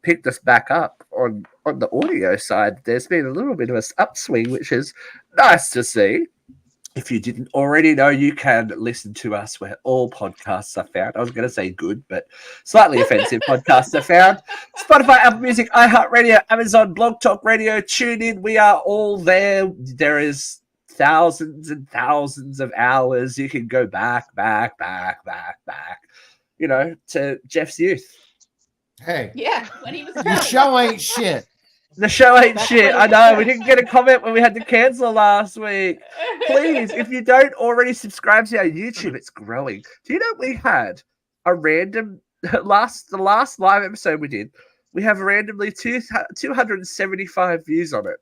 picked us back up on the audio side. There's been a little bit of an upswing, which is nice to see. If you didn't already know, you can listen to us where all podcasts are found. I was going to say good, but slightly offensive podcasts are found. Spotify, Apple Music, iHeartRadio, Amazon, Blog Talk Radio, TuneIn. We are all there. There is thousands and thousands of hours. You can go back, you know, to Jeff's youth. Hey. Yeah, when he was The show ain't shit. The show ain't shit. I know. We didn't get a comment when we had to cancel last week. Please, if you don't already subscribe to our YouTube, it's growing. Do you know we had a random the last live episode we did? We have randomly 275 views on it.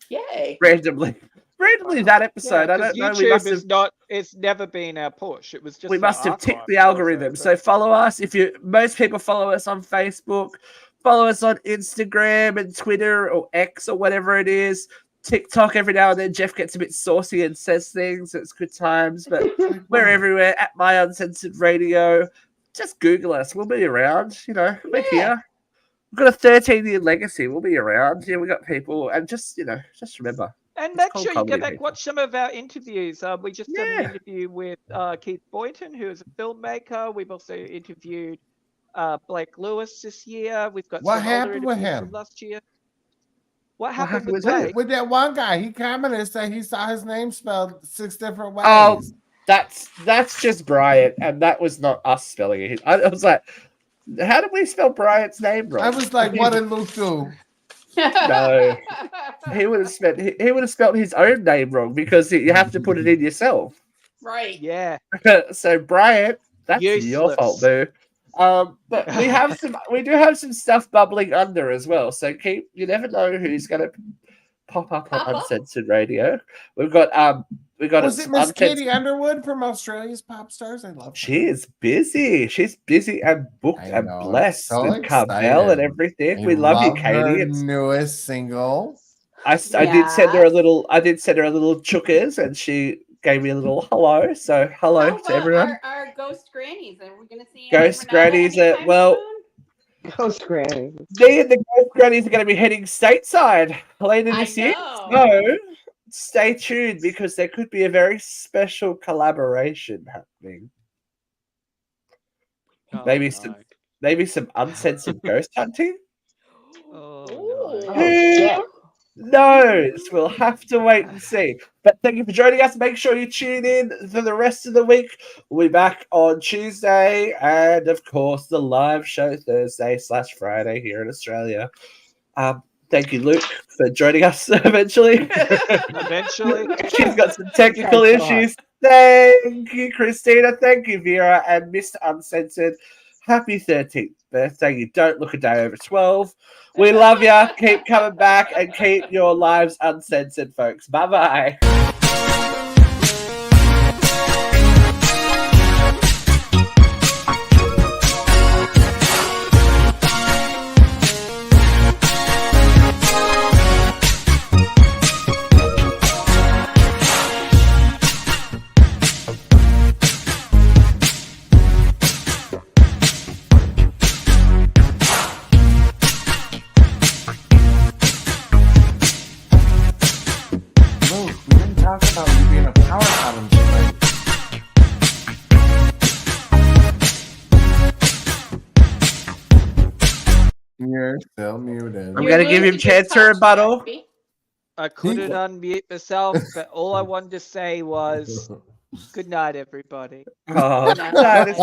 Yay! Randomly that episode. I don't know. YouTube it's never been our push. It was just we must have ticked the algorithm. So follow us. Most people follow us on Facebook. Follow us on Instagram and Twitter or X or whatever it is. TikTok every now and then. Jeff gets a bit saucy and says things. It's good times, but we're everywhere at My Uncensored Radio. Just Google us. We'll be around. You know, we're here. We've got a 13-year legacy. We'll be around. Yeah, we got people, and just remember. And It's make called sure you go comedy, back, people. watch some of our interviews. We just did an Yeah. interview with Keith Boynton, who is a filmmaker. We've also interviewed Blake Lewis this year. We've got What some older happened with interviews him? from last year. What happened happened with with who? Blake? With that one guy, he commented saying he saw his name spelled 6 different ways. Oh, that's just Bryant, and that was not us spelling it. I was like, how did we spell Bryant's name wrong? I was like, what did Luke do? No. He would have spelled his own name wrong because you have to put it in yourself. Right. Yeah. So Bryant, that's your Useless. fault, boo. But we do have some stuff bubbling under as well. So you never know who's gonna pop up on Pop up? Uncensored Radio. We've got Was it Miss Katie Underwood from Australia's Pop Stars? I love her. She is busy. She's busy and booked I and know, I'm blessed so and Carvel and excited. everything. I We love you, her Katie. newest single. I did send her a little. I did send her a little chookers, and she gave me a little hello. So hello How to about everyone. our ghost grannies? Are we going to see Ghost Renata grannies, anytime well- soon? Ghost Granny. Me and the Ghost Grannies are going to be heading stateside later I this year. know. So stay tuned because there could be a very special collaboration happening. Oh, Maybe no. some uncensored ghost hunting. Oh, Ooh. no. Oh, shit. knows? We'll have to wait and see. But thank you for joining us. Make sure you tune in for the rest of the week. We'll be back on Tuesday and, of course, the live show Thursday/Friday here in Australia. Thank you, Luke, for joining us eventually. Eventually. She's got some technical Thanks a lot. issues. Thank you, Christina. Thank you, Vera. And Mr. Uncensored, happy 13th birthday. You don't look a day over 12. We love you. Keep coming back and keep your lives uncensored, folks. Bye-bye. Luke, we didn't talk about you being a power bottom tonight. You're still muted. I'm gonna give him losing chance your to touch, rebuttal. Jeffy. I couldn't unmute myself, but all I wanted to say was good night, everybody. Oh, No. no, this